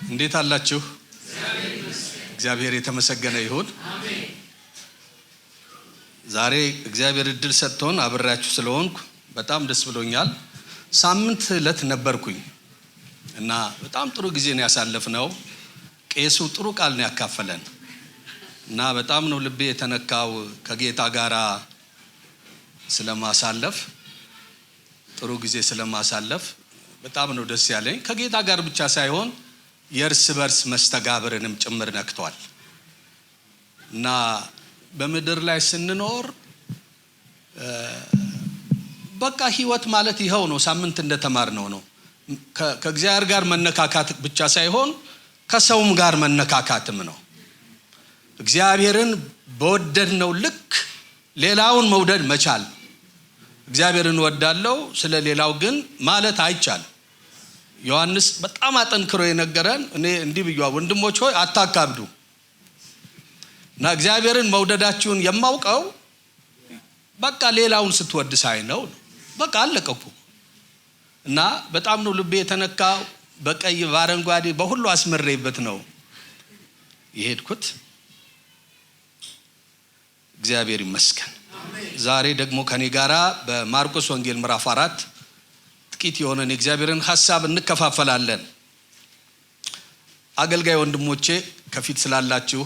እንዴት አላችሁ? እግዚአብሔር የተመሰገነ ይሁን። ዛሬ እግዚአብሔር እድል ሰጥቶን አብሬያችሁ ስለሆንኩ በጣም ደስ ብሎኛል። ሳምንት ዕለት ነበርኩኝ እና በጣም ጥሩ ጊዜ ነው ያሳለፍነው። ቄሱ ጥሩ ቃል ነው ያካፈለን እና በጣም ነው ልቤ የተነካው። ከጌታ ጋራ ስለማሳለፍ ጥሩ ጊዜ ስለማሳለፍ በጣም ነው ደስ ያለኝ። ከጌታ ጋር ብቻ ሳይሆን የእርስ በርስ መስተጋብርንም ጭምር ነክቷል እና በምድር ላይ ስንኖር በቃ ህይወት ማለት ይኸው ነው። ሳምንት እንደተማርነው ነው። ከእግዚአብሔር ጋር መነካካት ብቻ ሳይሆን ከሰውም ጋር መነካካትም ነው። እግዚአብሔርን በወደድነው ልክ ሌላውን መውደድ መቻል። እግዚአብሔርን ወዳለው ስለ ሌላው ግን ማለት አይቻልም። ዮሐንስ በጣም አጠንክሮ የነገረን እኔ እንዲህ ብዬዋ፣ ወንድሞች ሆይ አታካብዱ እና እግዚአብሔርን መውደዳችሁን የማውቀው በቃ ሌላውን ስትወድ ሳይ ነው። በቃ አለቀኩ እና በጣም ነው ልቤ የተነካው። በቀይ በአረንጓዴ በሁሉ አስመሬበት ነው የሄድኩት። እግዚአብሔር ይመስገን። ዛሬ ደግሞ ከኔ ጋራ በማርቆስ ወንጌል ምዕራፍ 4 ጥቂት የሆነን የእግዚአብሔርን ሐሳብ እንከፋፈላለን። አገልጋይ ወንድሞቼ ከፊት ስላላችሁ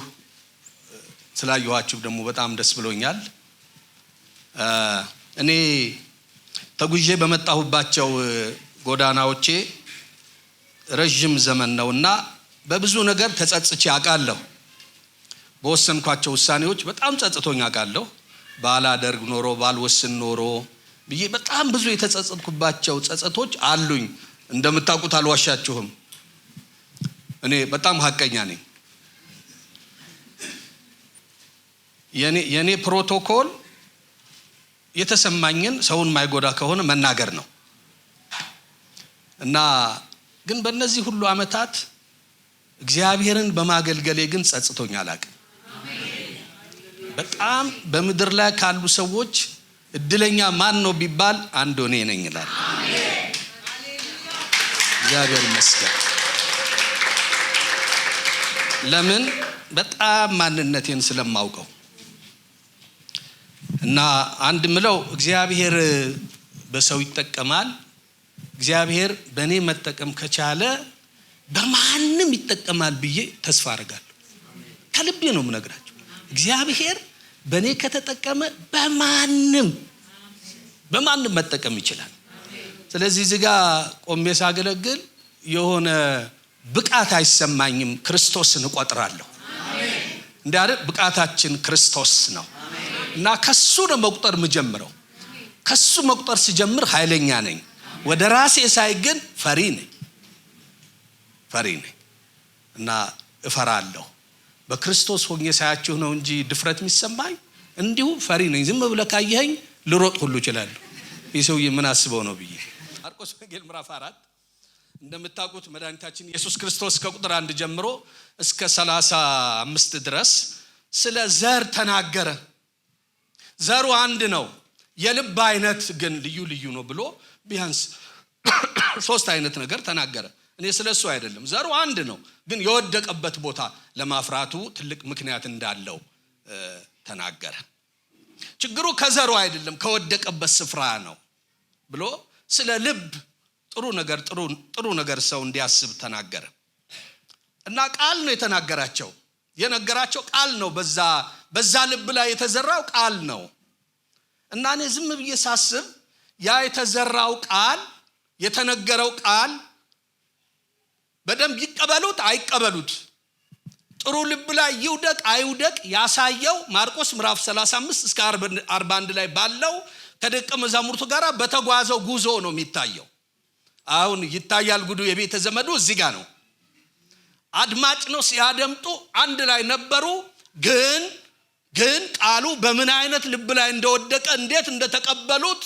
ስላየኋችሁ ደግሞ በጣም ደስ ብሎኛል። እኔ ተጉዤ በመጣሁባቸው ጎዳናዎቼ ረጅም ዘመን ነውና በብዙ ነገር ተጸጽቼ አውቃለሁ። በወሰንኳቸው ውሳኔዎች በጣም ጸጽቶኝ አውቃለሁ። ባላደርግ ኖሮ ባልወስን ኖሮ ብዬ በጣም ብዙ የተጸጸትኩባቸው ጸጸቶች አሉኝ። እንደምታውቁት አልዋሻችሁም። እኔ በጣም ሐቀኛ ነኝ። የኔ ፕሮቶኮል የተሰማኝን ሰውን ማይጎዳ ከሆነ መናገር ነው እና ግን በእነዚህ ሁሉ ዓመታት እግዚአብሔርን በማገልገሌ ግን ጸጽቶኝ አላውቅም። በጣም በምድር ላይ ካሉ ሰዎች እድለኛ ማን ነው ቢባል አንዱ እኔ ነኝ እላለሁ። እግዚአብሔር ይመስገን። ለምን? በጣም ማንነቴን ስለማውቀው እና አንድ ምለው እግዚአብሔር በሰው ይጠቀማል። እግዚአብሔር በእኔ መጠቀም ከቻለ በማንም ይጠቀማል ብዬ ተስፋ አደርጋለሁ። ከልቤ ነው የምነግራቸው። እግዚአብሔር በእኔ ከተጠቀመ በማንም መጠቀም ይችላል። ስለዚህ እዚህ ጋር ቆሜ ሳገለግል የሆነ ብቃት አይሰማኝም። ክርስቶስን እቆጥራለሁ። እንዲህ ብቃታችን ክርስቶስ ነው እና ከሱ ነው መቁጠር የምጀምረው። ከሱ መቁጠር ስጀምር ኃይለኛ ነኝ። ወደ ራሴ ሳይ ግን ፈሪ ነኝ እና እፈራለሁ። በክርስቶስ ሆኜ ሳያችሁ ነው እንጂ ድፍረት የሚሰማኝ እንዲሁ ፈሪ ነኝ። ዝም ብለህ ካየኸኝ ልሮጥ ሁሉ እችላለሁ። ይህ ሰውዬ ምን አስበው ነው ብዬ። ማርቆስ ወንጌል ምዕራፍ 4 እንደምታውቁት መድኃኒታችን ኢየሱስ ክርስቶስ ከቁጥር 1 ጀምሮ እስከ 35 ድረስ ስለ ዘር ተናገረ። ዘሩ አንድ ነው፣ የልብ አይነት ግን ልዩ ልዩ ነው ብሎ ቢያንስ 3 አይነት ነገር ተናገረ። እኔ ስለሱ አይደለም፣ ዘሩ አንድ ነው ግን የወደቀበት ቦታ ለማፍራቱ ትልቅ ምክንያት እንዳለው ተናገረ። ችግሩ ከዘሩ አይደለም ከወደቀበት ስፍራ ነው ብሎ ስለ ልብ ጥሩ ነገር ሰው እንዲያስብ ተናገረ እና ቃል ነው የነገራቸው ቃል ነው። በዛ ልብ ላይ የተዘራው ቃል ነው እና እኔ ዝም ብዬ ሳስብ ያ የተዘራው ቃል የተነገረው ቃል በደንብ ይቀበሉት አይቀበሉት፣ ጥሩ ልብ ላይ ይውደቅ አይውደቅ ያሳየው ማርቆስ ምዕራፍ 35 እስከ 41 ላይ ባለው ከደቀ መዛሙርቱ ጋር በተጓዘው ጉዞ ነው የሚታየው። አሁን ይታያል ጉዱ። የቤተ ዘመዱ እዚህ ጋር ነው። አድማጭ ነው። ሲያደምጡ አንድ ላይ ነበሩ። ግን ቃሉ በምን አይነት ልብ ላይ እንደወደቀ እንዴት እንደተቀበሉት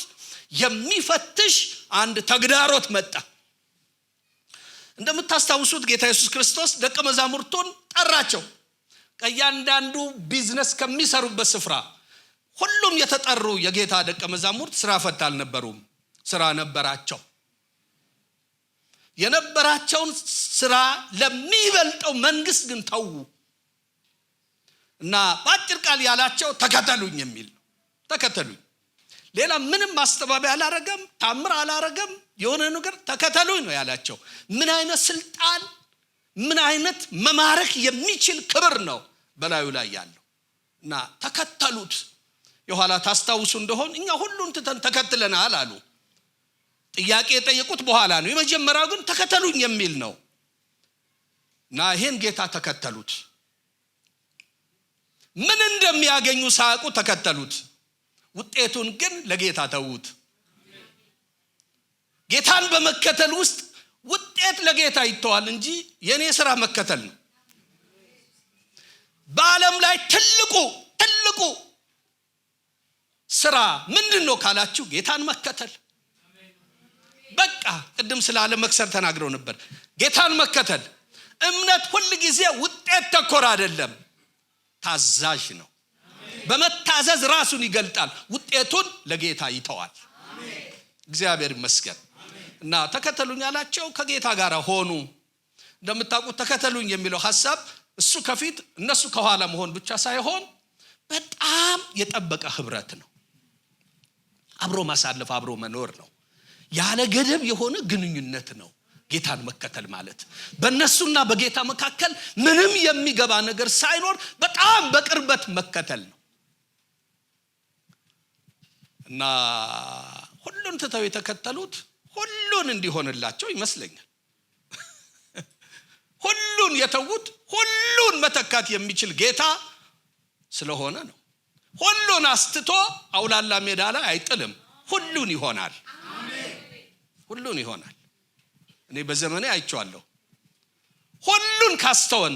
የሚፈትሽ አንድ ተግዳሮት መጣ። እንደምታስታውሱት ጌታ ኢየሱስ ክርስቶስ ደቀ መዛሙርቱን ጠራቸው። ከእያንዳንዱ ቢዝነስ ከሚሰሩበት ስፍራ ሁሉም የተጠሩ የጌታ ደቀ መዛሙርት ስራ ፈት አልነበሩም፣ ስራ ነበራቸው። የነበራቸውን ስራ ለሚበልጠው መንግስት ግን ተዉ እና በአጭር ቃል ያላቸው ተከተሉኝ የሚል ነው። ተከተሉኝ። ሌላ ምንም ማስተባበያ አላረገም፣ ታምር አላረገም። የሆነ ነገር ተከተሉኝ ነው ያላቸው። ምን አይነት ስልጣን፣ ምን አይነት መማረክ የሚችል ክብር ነው በላዩ ላይ ያለው። እና ተከተሉት። የኋላ ታስታውሱ እንደሆን እኛ ሁሉን ትተን ተከትለናል አሉ። ጥያቄ የጠየቁት በኋላ ነው። የመጀመሪያው ግን ተከተሉኝ የሚል ነው። እና ይሄን ጌታ ተከተሉት። ምን እንደሚያገኙ ሳያውቁ ተከተሉት። ውጤቱን ግን ለጌታ ተዉት። ጌታን በመከተል ውስጥ ውጤት ለጌታ ይተዋል እንጂ የኔ ስራ መከተል ነው። በዓለም ላይ ትልቁ ስራ ምንድነው ካላችሁ ጌታን መከተል። በቃ ቅድም ስላለ መክሰር ተናግረው ነበር። ጌታን መከተል። እምነት ሁሉ ጊዜ ውጤት ተኮር አይደለም፣ ታዛዥ ነው። በመታዘዝ ራሱን ይገልጣል፣ ውጤቱን ለጌታ ይተዋል። እግዚአብሔር ይመስገን። እና ተከተሉኝ አላቸው። ከጌታ ጋር ሆኑ። እንደምታውቁት ተከተሉኝ የሚለው ሐሳብ እሱ ከፊት እነሱ ከኋላ መሆን ብቻ ሳይሆን በጣም የጠበቀ ህብረት ነው። አብሮ ማሳለፍ፣ አብሮ መኖር ነው። ያለ ገደብ የሆነ ግንኙነት ነው ጌታን መከተል ማለት። በእነሱና በጌታ መካከል ምንም የሚገባ ነገር ሳይኖር በጣም በቅርበት መከተል ነው። እና ሁሉን ትተው የተከተሉት ሁሉን እንዲሆንላቸው ይመስለኛል። ሁሉን የተዉት ሁሉን መተካት የሚችል ጌታ ስለሆነ ነው። ሁሉን አስትቶ አውላላ ሜዳ ላይ አይጥልም። ሁሉን ይሆናል። ሁሉን ይሆናል። እኔ በዘመኔ አይቼዋለሁ። ሁሉን ካስተወን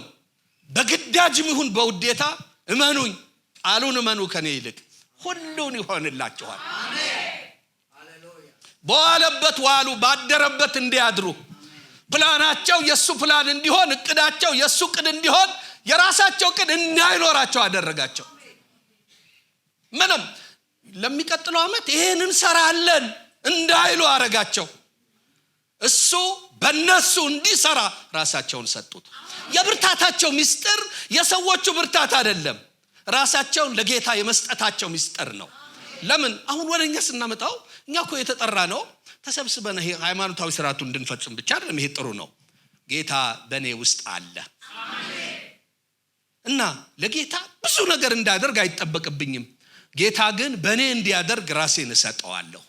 በግዳጅም ይሁን በውዴታ እመኑኝ፣ ቃሉን እመኑ ከኔ ይልቅ ሁሉን ይሆንላችኋል። በዋለበት ዋሉ፣ ባደረበት እንዲያድሩ፣ ፕላናቸው የሱ ፕላን እንዲሆን፣ እቅዳቸው የሱ እቅድ እንዲሆን፣ የራሳቸው እቅድ እንዳይኖራቸው አደረጋቸው። ምንም ለሚቀጥለው ዓመት ይሄን እንሰራለን እንዳይሉ አረጋቸው። እሱ በእነሱ እንዲሰራ ራሳቸውን ሰጡት። የብርታታቸው ምስጢር የሰዎቹ ብርታት አይደለም፣ ራሳቸውን ለጌታ የመስጠታቸው ምስጢር ነው። ለምን አሁን ወደኛ ስናመጣው እኛ እኮ የተጠራ ነው ተሰብስበን ይሄ ሃይማኖታዊ ስርዓቱን እንድንፈጽም ብቻ አይደለም። ይሄ ጥሩ ነው። ጌታ በእኔ ውስጥ አለ እና ለጌታ ብዙ ነገር እንዳደርግ አይጠበቅብኝም። ጌታ ግን በእኔ እንዲያደርግ ራሴን እሰጠዋለሁ።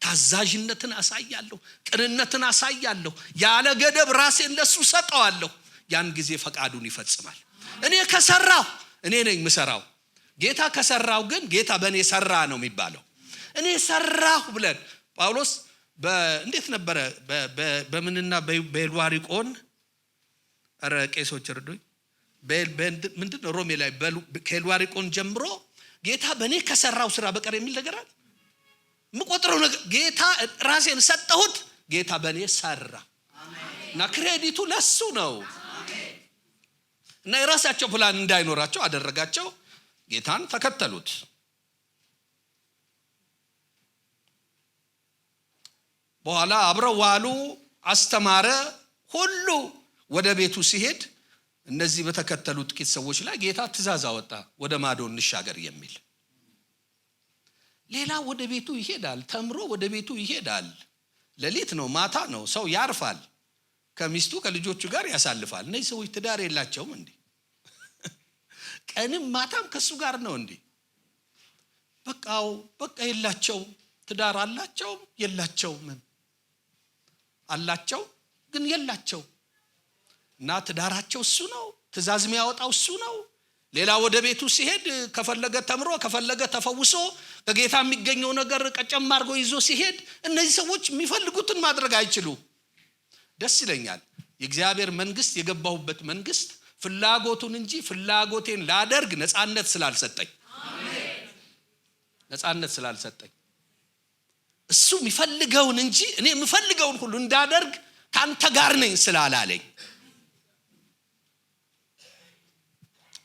ታዛዥነትን አሳያለሁ፣ ቅንነትን አሳያለሁ። ያለ ገደብ ራሴን ለሱ ሰጠዋለሁ። ያን ጊዜ ፈቃዱን ይፈጽማል። እኔ ከሰራው እኔ ነኝ ምሰራው። ጌታ ከሰራው ግን ጌታ በእኔ ሰራ ነው የሚባለው። እኔ ሰራሁ ብለን ጳውሎስ እንዴት ነበረ በምንና በኤልዋሪቆን አረ ቄሶች እርዱኝ፣ ምንድነው ሮሜ ላይ ከኤልዋሪቆን ጀምሮ ጌታ በእኔ ከሰራው ስራ በቀር የሚል ነገር አለ። ምቆጥረው ነገር ጌታ ራሴን ሰጠሁት፣ ጌታ በእኔ ሰራ እና ክሬዲቱ ለሱ ነው። እና የራሳቸው ፕላን እንዳይኖራቸው አደረጋቸው። ጌታን ተከተሉት። በኋላ አብረው ዋሉ፣ አስተማረ። ሁሉ ወደ ቤቱ ሲሄድ እነዚህ በተከተሉ ጥቂት ሰዎች ላይ ጌታ ትእዛዝ አወጣ፣ ወደ ማዶ እንሻገር የሚል። ሌላ ወደ ቤቱ ይሄዳል፣ ተምሮ ወደ ቤቱ ይሄዳል። ሌሊት ነው፣ ማታ ነው፣ ሰው ያርፋል፣ ከሚስቱ ከልጆቹ ጋር ያሳልፋል። እነዚህ ሰዎች ትዳር የላቸውም እንዴ? ቀንም ማታም ከሱ ጋር ነው እንዴ? በቃ የላቸው። ትዳር አላቸው የላቸውም? አላቸው ግን የላቸው። እና ትዳራቸው እሱ ነው፣ ትእዛዝ የሚያወጣው እሱ ነው። ሌላ ወደ ቤቱ ሲሄድ ከፈለገ ተምሮ ከፈለገ ተፈውሶ ከጌታ የሚገኘው ነገር ቀጨም አድርጎ ይዞ ሲሄድ እነዚህ ሰዎች የሚፈልጉትን ማድረግ አይችሉ። ደስ ይለኛል የእግዚአብሔር መንግስት፣ የገባሁበት መንግስት ፍላጎቱን እንጂ ፍላጎቴን ላደርግ ነፃነት ስላልሰጠኝ፣ ነፃነት ስላልሰጠኝ፣ እሱ የሚፈልገውን እንጂ እኔ የምፈልገውን ሁሉ እንዳደርግ ካንተ ጋር ነኝ ስላላለኝ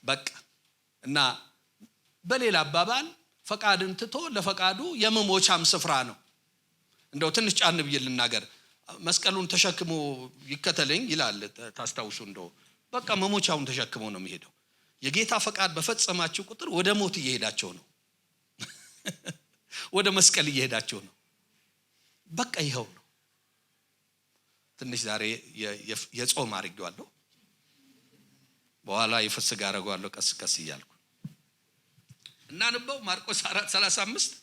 በቃ። እና በሌላ አባባል ፈቃድን ትቶ ለፈቃዱ የመሞቻም ስፍራ ነው። እንደው ትንሽ ጫን ብዬ ልናገር። መስቀሉን ተሸክሞ ይከተለኝ ይላል። ታስታውሱ እንደው በቃ መሞቻውን ተሸክሞ ነው የሚሄደው። የጌታ ፈቃድ በፈጸማችሁ ቁጥር ወደ ሞት እየሄዳቸው ነው። ወደ መስቀል እየሄዳቸው ነው። በቃ ይኸው ነው። ትንሽ ዛሬ የጾም አድርጌዋለሁ፣ በኋላ የፍስግ አደርገዋለሁ ቀስ ቀስ እያልኩ። እናንበው ማርቆስ 4:35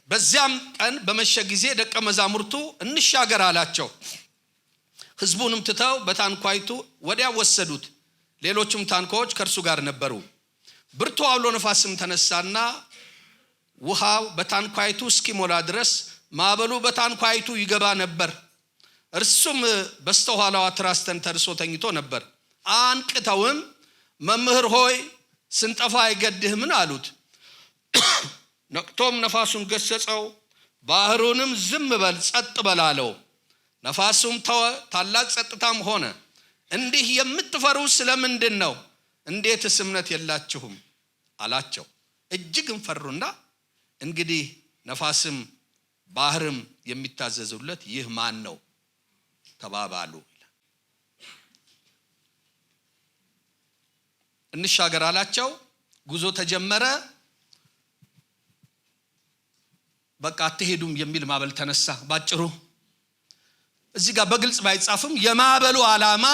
በዚያም ቀን በመሸ ጊዜ ደቀ መዛሙርቱ እንሻገር አላቸው። ሕዝቡንም ትተው በታንኳይቱ ወዲያ ወሰዱት። ሌሎችም ታንኳዎች ከእርሱ ጋር ነበሩ። ብርቱ አውሎ ነፋስም ተነሳና ውሃው በታንኳይቱ እስኪሞላ ድረስ ማዕበሉ በታንኳይቱ ይገባ ነበር። እርሱም በስተኋላዋ ትራስ ተንተርሶ ተኝቶ ነበር። አንቅተውም መምህር ሆይ ስንጠፋ አይገድህምን አሉት። ነቅቶም ነፋሱን ገሰጸው፣ ባህሩንም ዝም በል ጸጥ በል አለው። ነፋሱም ተወ፣ ታላቅ ጸጥታም ሆነ። እንዲህ የምትፈሩ ስለምንድን ነው? እንዴትስ እምነት የላችሁም አላቸው። እጅግም ፈሩና እንግዲህ ነፋስም ባህርም የሚታዘዙለት ይህ ማን ነው ተባባሉ። እንሻገር አላቸው። ጉዞ ተጀመረ። በቃ አትሄዱም የሚል ማዕበል ተነሳ። ባጭሩ እዚህ ጋር በግልጽ ባይጻፍም የማዕበሉ ዓላማ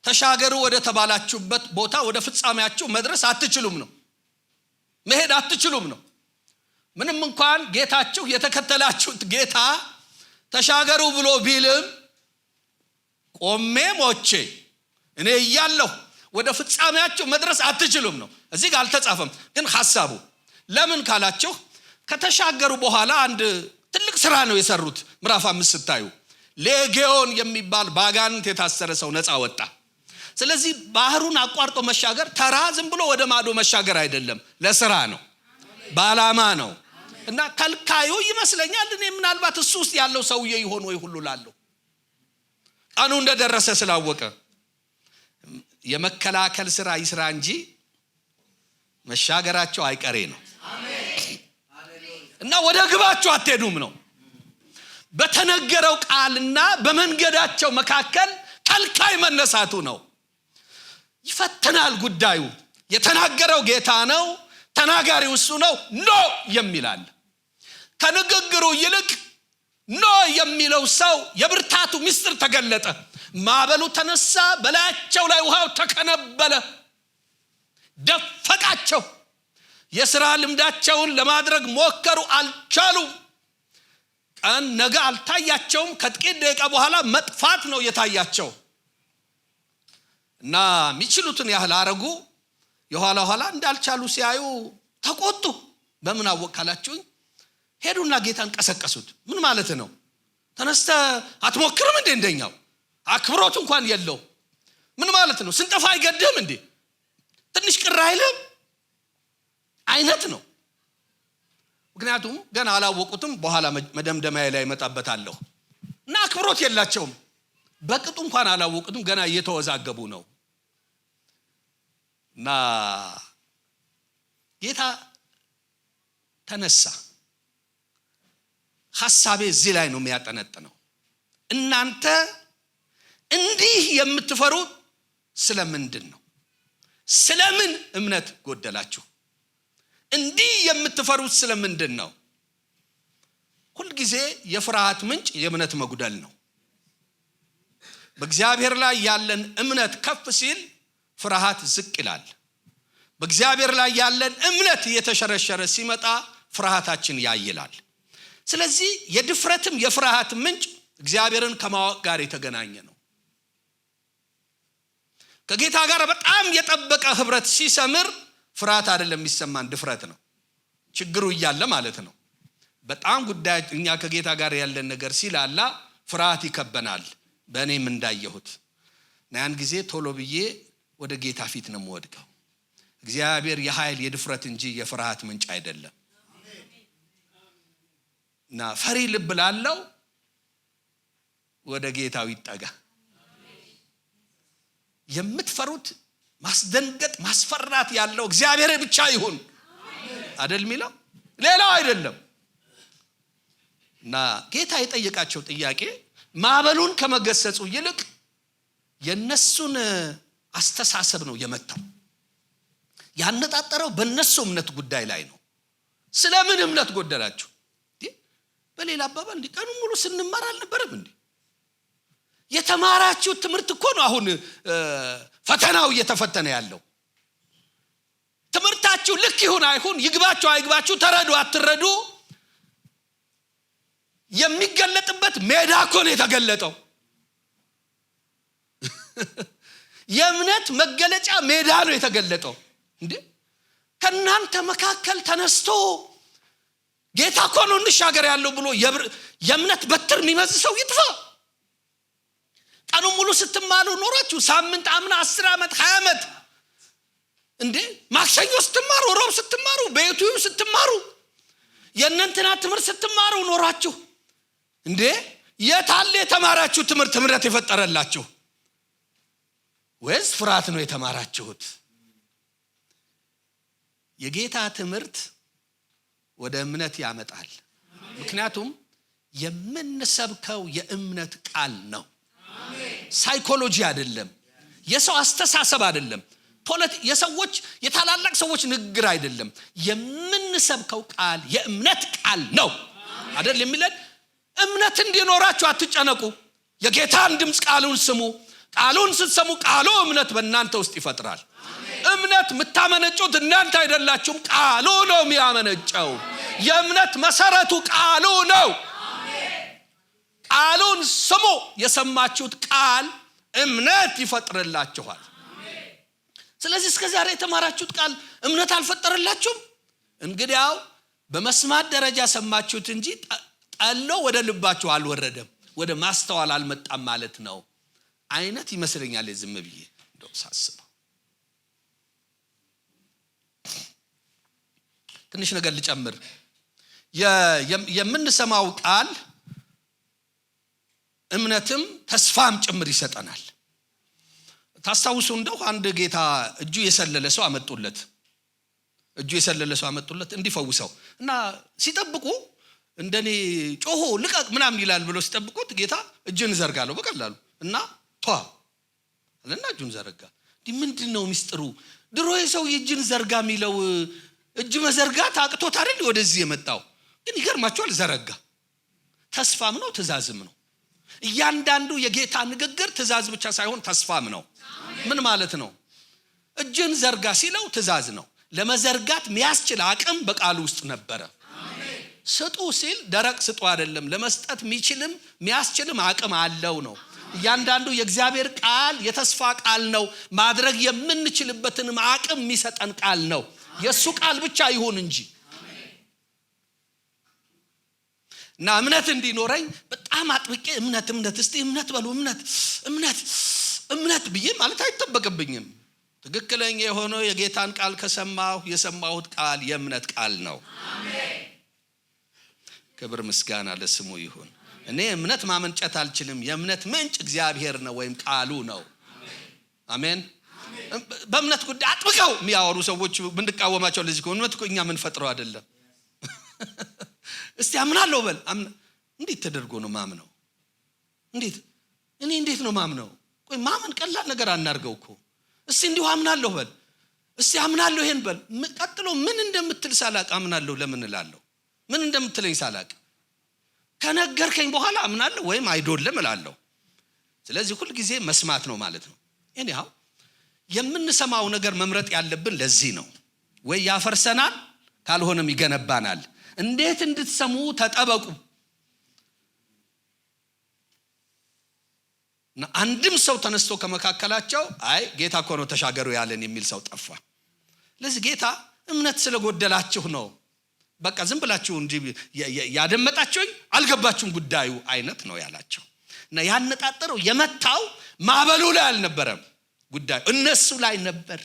ተሻገሩ ወደ ተባላችሁበት ቦታ ወደ ፍጻሜያችሁ መድረስ አትችሉም ነው። መሄድ አትችሉም ነው። ምንም እንኳን ጌታችሁ የተከተላችሁት ጌታ ተሻገሩ ብሎ ቢልም ቆሜ ሞቼ እኔ እያለሁ ወደ ፍጻሜያችሁ መድረስ አትችሉም ነው። እዚህ ጋር አልተጻፈም፣ ግን ሐሳቡ ለምን ካላችሁ ከተሻገሩ በኋላ አንድ ትልቅ ስራ ነው የሰሩት። ምዕራፍ 5 ስታዩ ሌጌዮን የሚባል ባጋንንት የታሰረ ሰው ነፃ ወጣ። ስለዚህ ባህሩን አቋርጦ መሻገር ተራ ዝም ብሎ ወደ ማዶ መሻገር አይደለም፣ ለስራ ነው፣ በዓላማ ነው። እና ከልካዩ ይመስለኛል እኔ ምናልባት እሱ ውስጥ ያለው ሰውዬ ይሆን ወይ ሁሉ ላለው ቀኑ እንደደረሰ ስላወቀ የመከላከል ስራ ይስራ እንጂ መሻገራቸው አይቀሬ ነው። እና ወደ ግባቸው አትሄዱም ነው። በተነገረው ቃልና በመንገዳቸው መካከል ከልካይ መነሳቱ ነው። ይፈተናል ጉዳዩ። የተናገረው ጌታ ነው፣ ተናጋሪው እሱ ነው። ኖ የሚላል ከንግግሩ ይልቅ ኖ የሚለው ሰው የብርታቱ ምስጢር ተገለጠ። ማዕበሉ ተነሳ፣ በላያቸው ላይ ውሃው ተከነበለ፣ ደፈቃቸው። የሥራ ልምዳቸውን ለማድረግ ሞከሩ፣ አልቻሉም። ቀን ነገ አልታያቸውም። ከጥቂት ደቂቃ በኋላ መጥፋት ነው የታያቸው። እና የሚችሉትን ያህል አረጉ። የኋላ ኋላ እንዳልቻሉ ሲያዩ ተቆጡ። በምን አወቃላችሁኝ? ሄዱና ጌታን ቀሰቀሱት። ምን ማለት ነው? ተነስተ አትሞክርም እንዴ? እንደኛው አክብሮት እንኳን የለው። ምን ማለት ነው? ስንጠፋ አይገድም እንዴ? ትንሽ ቅር አይልም አይነት ነው። ምክንያቱም ገና አላወቁትም። በኋላ መደምደማዬ ላይ መጣበታለሁ። እና አክብሮት የላቸውም። በቅጡ እንኳን አላወቁትም። ገና እየተወዛገቡ ነው። እና ጌታ ተነሳ። ሐሳቤ እዚህ ላይ ነው የሚያጠነጥነው። እናንተ እንዲህ የምትፈሩ ስለምንድን ነው? ስለምን እምነት ጎደላችሁ? እንዲህ የምትፈሩት ስለምንድን ነው? ሁልጊዜ የፍርሃት ምንጭ የእምነት መጉደል ነው። በእግዚአብሔር ላይ ያለን እምነት ከፍ ሲል ፍርሃት ዝቅ ይላል። በእግዚአብሔር ላይ ያለን እምነት እየተሸረሸረ ሲመጣ ፍርሃታችን ያይላል። ስለዚህ የድፍረትም የፍርሃት ምንጭ እግዚአብሔርን ከማወቅ ጋር የተገናኘ ነው። ከጌታ ጋር በጣም የጠበቀ ህብረት ሲሰምር ፍርሃት አይደለም የሚሰማን፣ ድፍረት ነው። ችግሩ እያለ ማለት ነው። በጣም ጉዳይ እኛ ከጌታ ጋር ያለን ነገር ሲላላ ፍርሃት ይከበናል። በእኔም እንዳየሁት እና ያን ጊዜ ቶሎ ብዬ ወደ ጌታ ፊት ነው የምወድቀው። እግዚአብሔር የኃይል የድፍረት እንጂ የፍርሃት ምንጭ አይደለም። እና ፈሪ ልብ ላለው ወደ ጌታው ይጠጋ። የምትፈሩት ማስደንገጥ ማስፈራት ያለው እግዚአብሔር ብቻ ይሁን አይደል ሚለው፣ ሌላው አይደለም። እና ጌታ የጠየቃቸው ጥያቄ ማዕበሉን ከመገሰጹ ይልቅ የነሱን አስተሳሰብ ነው የመታው። ያነጣጠረው በእነሱ እምነት ጉዳይ ላይ ነው። ስለምን እምነት ጎደላችሁ? በሌላ አባባል እንዲህ ቀኑን ሙሉ ስንማር አልነበረም እንዴ? የተማራችሁ ትምህርት እኮ ነው አሁን ፈተናው እየተፈተነ ያለው። ትምህርታችሁ ልክ ይሁን አይሁን፣ ይግባችሁ አይግባችሁ፣ ተረዱ አትረዱ፣ የሚገለጥበት ሜዳ እኮ ነው የተገለጠው። የእምነት መገለጫ ሜዳ ነው የተገለጠው። እንዴ ከናንተ መካከል ተነስቶ ጌታ እኮ ነው እንሻገር ያለው ብሎ የእምነት በትር የሚመዝ ሰው ይጥፋ። ቀኑን ሙሉ ስትማሩ ኖራችሁ ሳምንት፣ አምና፣ 10 ዓመት፣ 20 ዓመት እንዴ ማክሰኞ ስትማሩ፣ ሮብ ስትማሩ፣ በዩቲዩብ ስትማሩ፣ የእናንተና ትምህርት ስትማሩ ኖራችሁ እንዴ የታለ የተማራችሁ ትምህርት እምነት የፈጠረላችሁ? ወይስ ፍርሃት ነው የተማራችሁት? የጌታ ትምህርት ወደ እምነት ያመጣል። ምክንያቱም የምንሰብከው የእምነት ቃል ነው። ሳይኮሎጂ አይደለም፣ የሰው አስተሳሰብ አይደለም፣ የሰዎች የታላላቅ ሰዎች ንግግር አይደለም። የምንሰብከው ቃል የእምነት ቃል ነው አይደል? የሚለን እምነት እንዲኖራችሁ አትጨነቁ፣ የጌታን ድምፅ ቃሉን ስሙ። ቃሉን ስትሰሙ ቃሉ እምነት በእናንተ ውስጥ ይፈጥራል። እምነት የምታመነጩት እናንተ አይደላችሁም፣ ቃሉ ነው የሚያመነጨው። የእምነት መሰረቱ ቃሉ ነው። ቃሉን ስሙ። የሰማችሁት ቃል እምነት ይፈጥርላችኋል። ስለዚህ እስከዛሬ የተማራችሁት ቃል እምነት አልፈጠረላችሁም? እንግዲያው በመስማት ደረጃ ሰማችሁት እንጂ ጠሎ ወደ ልባችሁ አልወረደም፣ ወደ ማስተዋል አልመጣም ማለት ነው አይነት ይመስለኛል። ዝም ብዬ እንደው ሳስበው ትንሽ ነገር ልጨምር። የምንሰማው ቃል እምነትም ተስፋም ጭምር ይሰጠናል። ታስታውሱ እንደው አንድ ጌታ እጁ የሰለለ ሰው አመጡለት እንዲፈውሰው እና ሲጠብቁ እንደኔ ጮሆ ልቀቅ ምናምን ይላል ብሎ ሲጠብቁት ጌታ እጅን ዘርጋለሁ በቀላሉ እና አለና እጁን ዘረጋ። ምንድነው ሚስጥሩ? ድሮ የሰው እጅን ዘርጋ የሚለው እጅ መዘርጋት አቅቶት አይደል ወደዚህ የመጣው? ግን ይገርማችኋል፣ ዘረጋ። ተስፋም ነው ትእዛዝም ነው። እያንዳንዱ የጌታ ንግግር ትእዛዝ ብቻ ሳይሆን ተስፋም ነው። ምን ማለት ነው? እጅን ዘርጋ ሲለው ትእዛዝ ነው። ለመዘርጋት የሚያስችል አቅም በቃሉ ውስጥ ነበረ። ስጡ ሲል ደረቅ ስጡ አይደለም፣ ለመስጠት የሚችልም የሚያስችልም አቅም አለው ነው። እያንዳንዱ የእግዚአብሔር ቃል የተስፋ ቃል ነው። ማድረግ የምንችልበትንም አቅም የሚሰጠን ቃል ነው። የሱ ቃል ብቻ ይሁን እንጂ እና እምነት እንዲኖረኝ በጣም አጥብቄ እምነት እስቲ እምነት በሉ እምነት ብዬ ማለት አይጠበቅብኝም። ትክክለኛ የሆነው የጌታን ቃል ከሰማሁ የሰማሁት ቃል የእምነት ቃል ነው። ክብር ምስጋና ለስሙ ይሁን። እኔ እምነት ማመንጨት አልችልም። የእምነት ምንጭ እግዚአብሔር ነው ወይም ቃሉ ነው። አሜን። በእምነት ጉዳይ አጥብቀው የሚያወሩ ሰዎች ብንቃወማቸው ለዚህ እምነት እኮ እኛ ምን ፈጥረው አይደለም። እስቲ አምናለሁ በል። እንዴት ተደርጎ ነው ማምነው? እንዴት ነው ማምነው? ቆይ ማመን ቀላል ነገር አናርገው እኮ። እስቲ እንዲሁ አምናለሁ በል። እስቲ አምናለሁ ይሄን በል። ቀጥሎ ምን እንደምትል ሳላቅ አምናለሁ ለምን እላለሁ? ምን እንደምትለኝ ሳላቅ ከነገርከኝ በኋላ አምናለሁ ወይም አይደለም እላለሁ። ስለዚህ ሁሉ ጊዜ መስማት ነው ማለት ነው። እኔው የምንሰማው ነገር መምረጥ ያለብን ለዚህ ነው። ወይ ያፈርሰናል ካልሆነም ይገነባናል። እንዴት እንድትሰሙ ተጠበቁ። አንድም ሰው ተነስቶ ከመካከላቸው አይ ጌታ እኮ ነው ተሻገሩ ያለን የሚል ሰው ጠፋ። ለዚህ ጌታ እምነት ስለጎደላችሁ ነው በቃ ዝም ብላችሁ እንጂ ያደመጣችሁኝ አልገባችሁም ጉዳዩ አይነት ነው ያላቸው። እና ያነጣጠረው የመታው ማዕበሉ ላይ አልነበረም ጉዳዩ፣ እነሱ ላይ ነበር።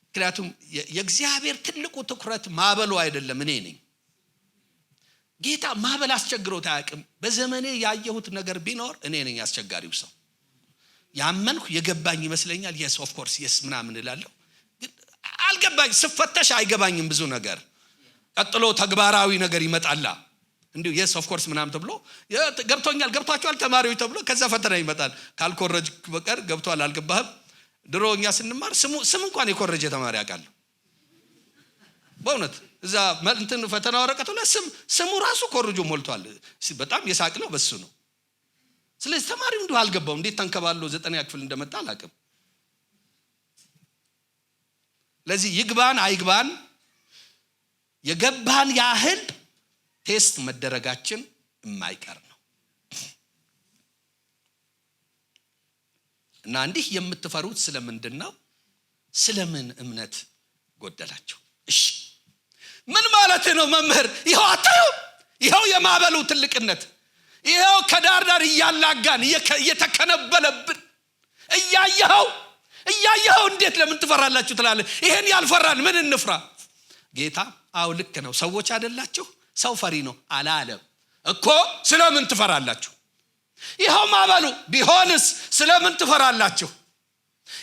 ምክንያቱም የእግዚአብሔር ትልቁ ትኩረት ማዕበሉ አይደለም፣ እኔ ነኝ። ጌታ ማዕበል አስቸግሮት አያውቅም። በዘመኔ ያየሁት ነገር ቢኖር እኔ ነኝ አስቸጋሪው ሰው። ያመንኩ የገባኝ ይመስለኛል። yes of course yes ምናምን እላለሁ፣ ግን አልገባኝ። ስፈተሽ አይገባኝም ብዙ ነገር። ቀጥሎ ተግባራዊ ነገር ይመጣል። እንዲሁ yes of course ምናምን ተብሎ ገብቷቸዋል ተማሪዎች ተብሎ ከዛ ፈተና ይመጣል። ካልኮረጅ በቀር ገብቷል አልገባህም። ድሮኛ ስንማር ስም እንኳን የኮረጀ ተማሪ ያውቃለሁ በእውነት እዛ እንትን ፈተና ወረቀቱ ላይ ስሙ ራሱ ኮርጆ ሞልቷል። በጣም የሳቅነው በሱ ነው። ስለዚህ ተማሪው እንዲሁ አልገባው እንዴት ተንከባሎ 9ኛ ክፍል እንደመጣ አላውቅም። ለዚህ ይግባን አይግባን የገባን ያህል ቴስት መደረጋችን የማይቀር ነው እና እንዲህ የምትፈሩት ስለምንድነው? ስለምን እምነት ጎደላችሁ? እሺ ምን ማለት ነው መምህር? ይሄው አታዩ? ይሄው የማዕበሉ ትልቅነት ይሄው ከዳር ዳር እያላጋን እየተከነበለብን እያየኸው እንዴት ለምን ትፈራላችሁ ትላለህ? ይሄን ያልፈራን ምን እንፍራ? ጌታ አው ልክ ነው። ሰዎች አይደላችሁ? ሰው ፈሪ ነው አላለም እኮ። ስለምን ትፈራላችሁ? ይሄው ማዕበሉ ቢሆንስ ስለምን ትፈራላችሁ?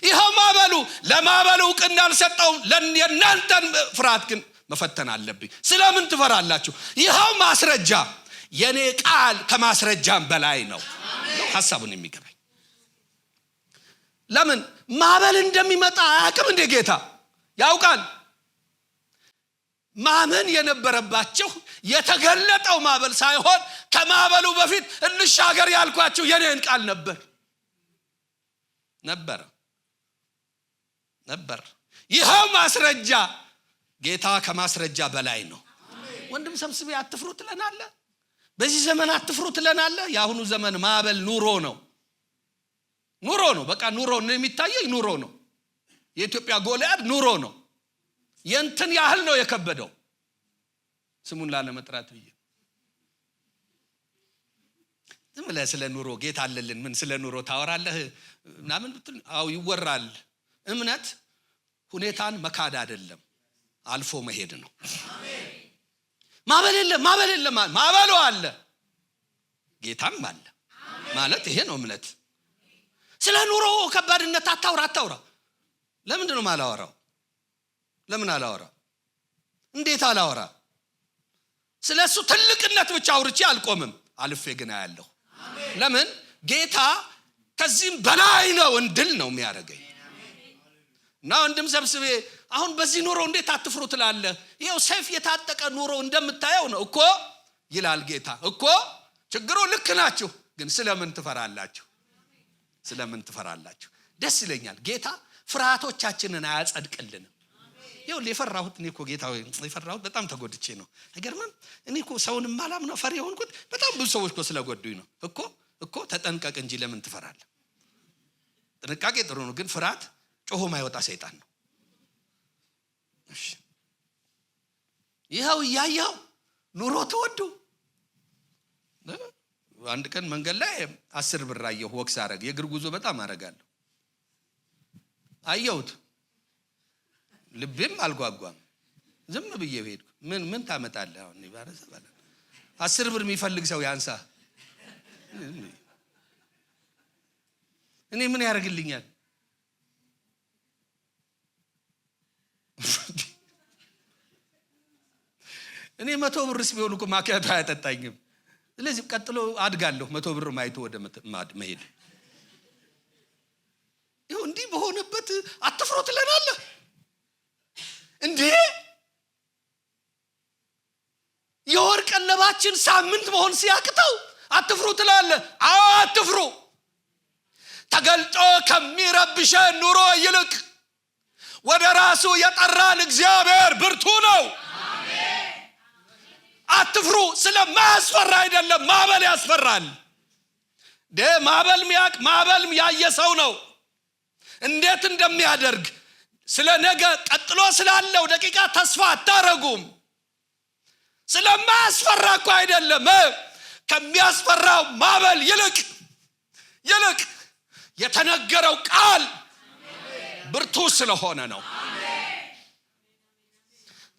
ይሄው ማዕበሉ ለማዕበሉ እውቅና አልሰጠውም። የእናንተን ፍርሃት ግን መፈተን አለብኝ። ስለምን ትፈራላችሁ? ይሄው ማስረጃ የኔ ቃል ከማስረጃም በላይ ነው። ሐሳቡን የሚገባኝ ለምን ማዕበል እንደሚመጣ አያውቅም እንደ ጌታ ያውቃል። ማመን የነበረባችሁ የተገለጠው ማዕበል ሳይሆን ከማዕበሉ በፊት እንሻገር ያልኳችሁ የኔን ቃል ነበር። ይሄው ማስረጃ ጌታ ከማስረጃ በላይ ነው። ወንድም ሰብስቤ አትፍሩ ትለናለህ። በዚህ ዘመን አትፍሩ ትለናለህ። የአሁኑ ዘመን ማዕበል ኑሮ ነው። በቃ ኑሮ ነው የሚታየው። ኑሮ ነው። የኢትዮጵያ ጎልያድ ኑሮ ነው። የንትን ያህል ነው የከበደው። ስሙን ላለመጥራት ብዬ ዝም ብለህ ስለ ኑሮ ጌታ አለልን ምን ስለ ኑሮ ታወራለህ ምናምን ብትል አው ይወራል። እምነት ሁኔታን መካድ አይደለም፣ አልፎ መሄድ ነው። ማዕበል የለም ማዕበሉ አለ፣ ጌታም አለ ማለት ይሄ ነው እምነት። ስለ ኑሮ ከባድነት አታውራ። ለምንድን ነው ማላወራው? ለምን አላወራ? እንዴት አላወራ? ስለሱ ትልቅነት ብቻ አውርቼ አልቆምም። አልፌ ግን አያለሁ። ለምን ጌታ ከዚህም በላይ ነው እንድል ነው የሚያደርገኝ። እና ወንድም ሰብስቤ አሁን በዚህ ኑሮ እንዴት አትፍሩ ትላለህ? ይሄው ሰይፍ የታጠቀ ኑሮ እንደምታየው ነው እኮ ይላል ጌታ እኮ። ችግሩ ልክ ናችሁ፣ ግን ስለምን ትፈራላችሁ? ደስ ይለኛል ጌታ ፍርሃቶቻችንን አያጸድቅልንም። ይኸው የፈራሁት እኔ እኮ ጌታ ሆይ የፈራሁት በጣም ተጎድቼ ነው። አይገርምም? እኔ እኮ ሰውን ማላም ነው ፈሪ ሆንኩት። በጣም ብዙ ሰዎች እኮ ስለጎዱኝ ነው እኮ ተጠንቀቅ እንጂ ለምን ትፈራለህ? ጥንቃቄ ጥሩ ነው፣ ግን ፍርሃት ጮሆ ማይወጣ ሰይጣን ነው። እሺ ይኸው እያየኸው ኑሮ ተወዱ። አንድ ቀን መንገድ ላይ 10 ብር አየሁ። ወክስ አረግ የእግር ጉዞ በጣም አረጋለሁ። አየሁት፣ ልቤም አልጓጓም። ዝም ብዬ ሄድኩ። ምን ታመጣለህ አሁን? ይባረሰ ባለ 10 ብር የሚፈልግ ሰው ያንሳ። እኔ ምን ያደርግልኛል? እኔ 100 ብርስ ቢሆን እኮ ማኪያቶ አያጠጣኝም። ስለዚህ ቀጥሎ አድጋለሁ። 100 ብር ማይቶ ወደ መሄድ ይኸው እንዲህ በሆነበት አትፍሩ ትለናለህ እንዴ? የወር ቀለባችን ሳምንት መሆን ሲያቅተው አትፍሩ ትላለህ። አትፍሩ። ተገልጦ ከሚረብሸን ኑሮ ይልቅ ወደ ራሱ የጠራን እግዚአብሔር ብርቱ ነው። አትፍሩ። ስለማያስፈራ አይደለም፣ ማዕበል ያስፈራል። ማዕበል ያየ ሰው ነው እንዴት እንደሚያደርግ። ስለ ነገ ቀጥሎ ስላለው ደቂቃ ተስፋ አታረጉም። ስለማያስፈራ እኮ አይደለም፣ ከሚያስፈራው ማዕበል ይልቅ የተነገረው ቃል ብርቱ ስለሆነ ነው።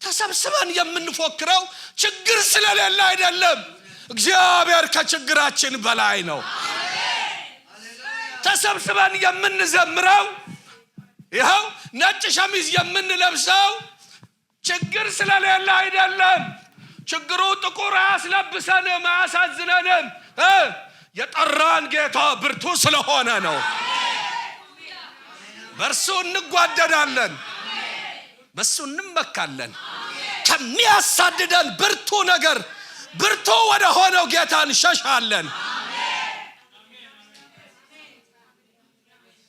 ተሰብስበን የምንፎክረው ችግር ስለሌለ አይደለም፣ እግዚአብሔር ከችግራችን በላይ ነው። ተሰብስበን የምንዘምረው ይኸው ነጭ ሸሚዝ የምንለብሰው ችግር ስለሌለ አይደለም። ችግሩ ጥቁር አያስለብሰንም፣ አያሳዝነንም። የጠራን ጌታ ብርቱ ስለሆነ ነው። በእርሱ እንጓደዳለን፣ በእሱ እንመካለን። ከሚያሳድደን ብርቱ ነገር ብርቱ ወደ ሆነው ጌታ እንሸሻለን።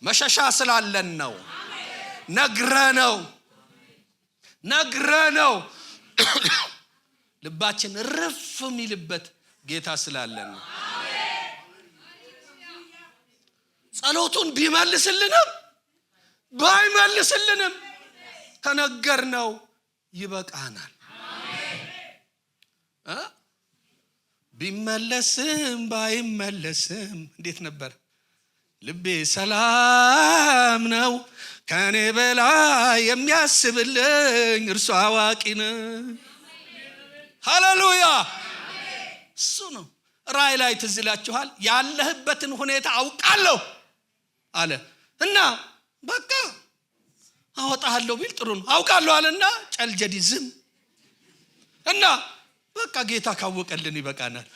መሸሻ ስላለን ነው። ነግረነው ልባችን ርፍ የሚልበት ጌታ ስላለን ነው። ጸሎቱን ቢመልስልንም ባይመልስልንም ከነገርነው ይበቃናል። ቢመለስም ባይመለስም እንዴት ነበር? ልቤ ሰላም ነው፣ ከኔ በላይ የሚያስብልኝ እርሱ አዋቂ ነው። ሃሌሉያ! እሱ ነው። ራእይ ላይ ትዝ ይላችኋል። ያለህበትን ሁኔታ አውቃለሁ አለ እና በቃ አወጣለሁ ቢል ጥሩ ነው። አውቃለሁ አለና ጨልጀዲ ዝም እና በቃ ጌታ ካወቀልን ይበቃናል።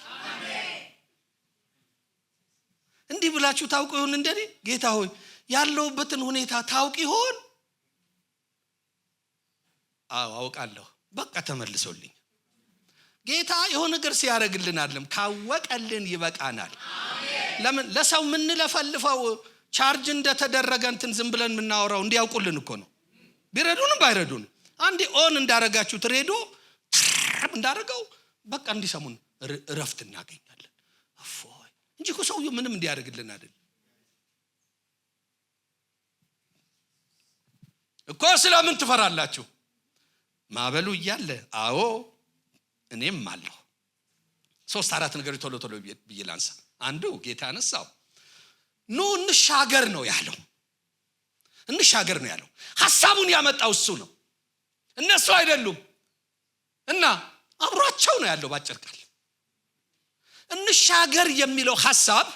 እንዲህ ብላችሁ ታውቁ ይሆን? እንደኔ ጌታ ሆይ ያለውበትን ሁኔታ ታውቂ ይሆን? አዎ አውቃለሁ። በቃ ተመልሶልኝ። ጌታ የሆነ ነገር ሲያደርግልን አይደለም፣ ካወቀልን ይበቃናል። ለምን ለሰው ምን ለፈልፈው ቻርጅ እንደተደረገ እንትን ዝም ብለን የምናወራው እንዲያውቁልን እኮ ነው። ቢረዱንም ባይረዱን አንዴ ኦን እንዳረጋችሁት ሬዲዮ እንዳረጋው በቃ እንዲሰሙን እረፍት እናገኛለን። አፎይ እንጂ እኮ ሰውዬው ምንም እንዲያደርግልን አይደል እኮ። ስለምን ትፈራላችሁ? ማዕበሉ እያለ አዎ እኔም አለሁ። 3-4 ነገሮች ቶሎ ቶሎ ብዬ ላንሳ። አንዱ ጌታ ያነሳው ኑ እንሻገር ነው ያለው። እንሻገር ነው ያለው። ሐሳቡን ያመጣው እሱ ነው፣ እነሱ አይደሉም። እና አብሯቸው ነው ያለው። ባጭር ቃል እንሻገር የሚለው ሐሳብ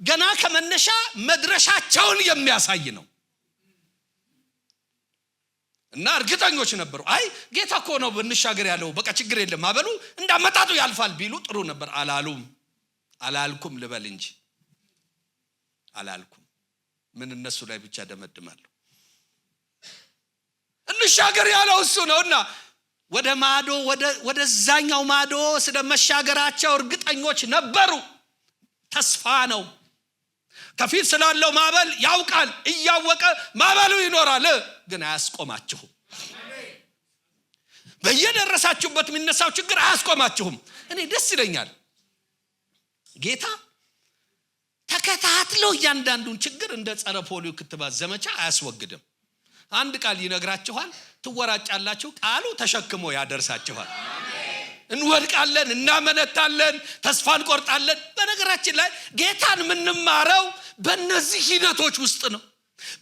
ገና ከመነሻ መድረሻቸውን የሚያሳይ ነው። እና እርግጠኞች ነበሩ። አይ ጌታ እኮ ነው እንሻገር ያለው፣ በቃ ችግር የለም ማዕበሉ እንዳመጣጡ ያልፋል ቢሉ ጥሩ ነበር። አላልኩም ልበል እንጂ አላልኩም። ምን እነሱ ላይ ብቻ ደመድማለሁ። እንሻገር ያለው እሱ ነውና ወደ ማዶ ወደዛኛው ማዶ ስለመሻገራቸው እርግጠኞች ነበሩ። ተስፋ ነው። ከፊት ስላለው ማዕበል ያውቃል። እያወቀ ማዕበሉ ይኖራል፣ ግን አያስቆማችሁም። በየደረሳችሁበት የሚነሳው ችግር አያስቆማችሁም። እኔ ደስ ይለኛል ጌታ ተከታትሎ እያንዳንዱን ችግር እንደ ጸረ ፖሊዮ ክትባት ዘመቻ አያስወግድም። አንድ ቃል ይነግራችኋል፣ ትወራጫላችሁ፣ ቃሉ ተሸክሞ ያደርሳችኋል። እንወድቃለን፣ እናመነታለን፣ ተስፋ እንቆርጣለን። በነገራችን ላይ ጌታን የምንማረው በእነዚህ ሂደቶች ውስጥ ነው።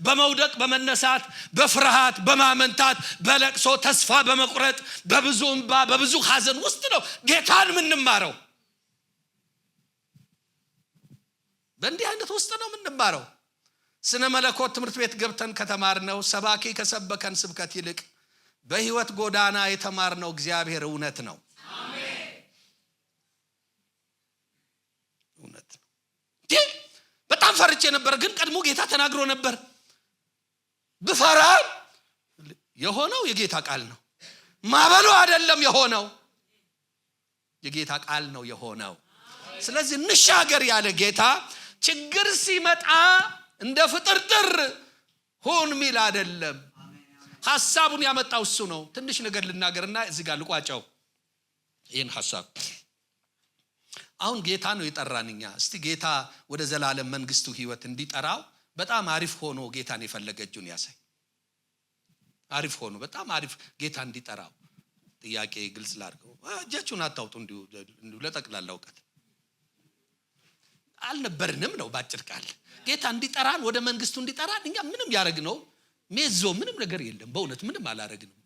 በመውደቅ በመነሳት፣ በፍርሃት በማመንታት፣ በለቅሶ ተስፋ በመቁረጥ፣ በብዙ እንባ በብዙ ሐዘን ውስጥ ነው ጌታን የምንማረው። በእንዲህ አይነት ውስጥ ነው የምንማረው። ስነ መለኮት ትምህርት ቤት ገብተን ከተማርነው ሰባኪ ከሰበከን ስብከት ይልቅ በህይወት ጎዳና የተማርነው እግዚአብሔር እውነት ነው። እውነት ነው። በጣም ፈርቼ ነበር፣ ግን ቀድሞ ጌታ ተናግሮ ነበር። ብፈራ የሆነው የጌታ ቃል ነው። ማዕበሉ አይደለም የሆነው፣ የጌታ ቃል ነው የሆነው። ስለዚህ እንሻገር ያለ ጌታ ችግር ሲመጣ እንደ ፍጥርጥር ሁን ሚል አይደለም። ሐሳቡን ያመጣው እሱ ነው። ትንሽ ነገር ልናገርና እዚህ ጋር ልቋጫው ይህን ሐሳብ። አሁን ጌታ ነው የጠራንኛ። እስቲ ጌታ ወደ ዘላለም መንግስቱ ህይወት እንዲጠራው በጣም አሪፍ ሆኖ ጌታን የፈለገ እጁን ያሳይ። አሪፍ ሆኖ በጣም አሪፍ ጌታ እንዲጠራው ጥያቄ ግልጽ ላድርገው። እጃችሁን አታውጡ እንዲሁ ለጠቅላላ እውቀት አልነበርንም ነው ባጭር ቃል። ጌታ እንዲጠራን ወደ መንግስቱ እንዲጠራን እኛ ምንም ያደረግነው ሜዞ ምንም ነገር የለም። በእውነት ምንም አላደረግንም።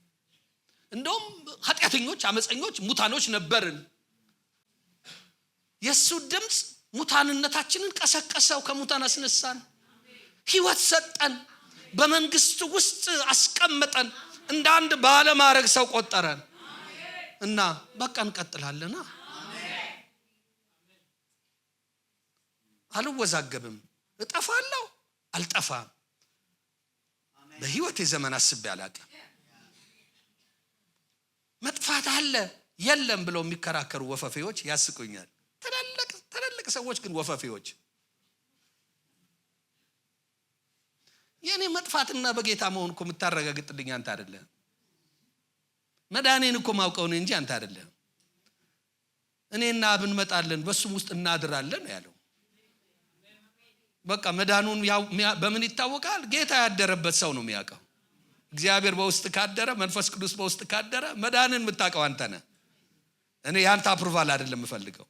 እንደውም ኃጢአተኞች፣ አመፀኞች፣ ሙታኖች ነበርን። የሱ ድምጽ ሙታንነታችንን ቀሰቀሰው፣ ከሙታን አስነሳን፣ ህይወት ሰጠን፣ በመንግስቱ ውስጥ አስቀመጠን። እንደ አንድ ባለማረግ ሰው ቆጠረን እና በቃ እንቀጥላለና አልወዛገብም። እጠፋለሁ አልጠፋም በህይወቴ ዘመን አስቤ አላውቅም። መጥፋት አለ የለም ብለው የሚከራከሩ ወፈፌዎች ያስቁኛል። ትልልቅ ሰዎች ግን ወፈፌዎች። የኔ መጥፋትና በጌታ መሆን እኮ የምታረጋግጥልኝ አንተ አይደለም። መዳኔን እኮ ማውቀው ነው እንጂ አንተ አይደለም። እኔና አብ እንመጣለን በሱም ውስጥ እናድራለን ያለው። በቃ መዳኑን በምን ይታወቃል? ጌታ ያደረበት ሰው ነው የሚያውቀው። እግዚአብሔር በውስጥ ካደረ፣ መንፈስ ቅዱስ በውስጥ ካደረ መዳንን የምታውቀው አንተ ነህ። እኔ ያንተ አፕሩቫል አይደለም የምፈልገው።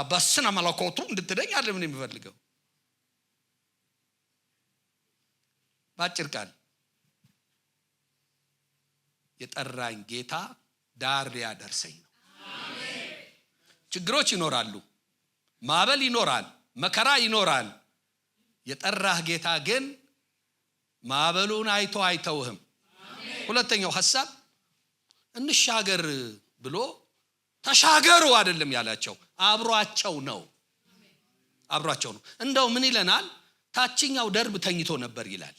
በስነ መለኮቱ እንድትደኝ አይደለም እኔ የምፈልገው። ባጭር ቃል የጠራኝ ጌታ ዳር ሊያደርሰኝ ነው። ችግሮች ይኖራሉ፣ ማዕበል ይኖራል፣ መከራ ይኖራል። የጠራህ ጌታ ግን ማዕበሉን አይቶ አይተውህም። ሁለተኛው ሐሳብ እንሻገር ብሎ ተሻገሩ አይደለም ያላቸው፣ አብሯቸው ነው። እንደው ምን ይለናል? ታችኛው ደርብ ተኝቶ ነበር ይላል።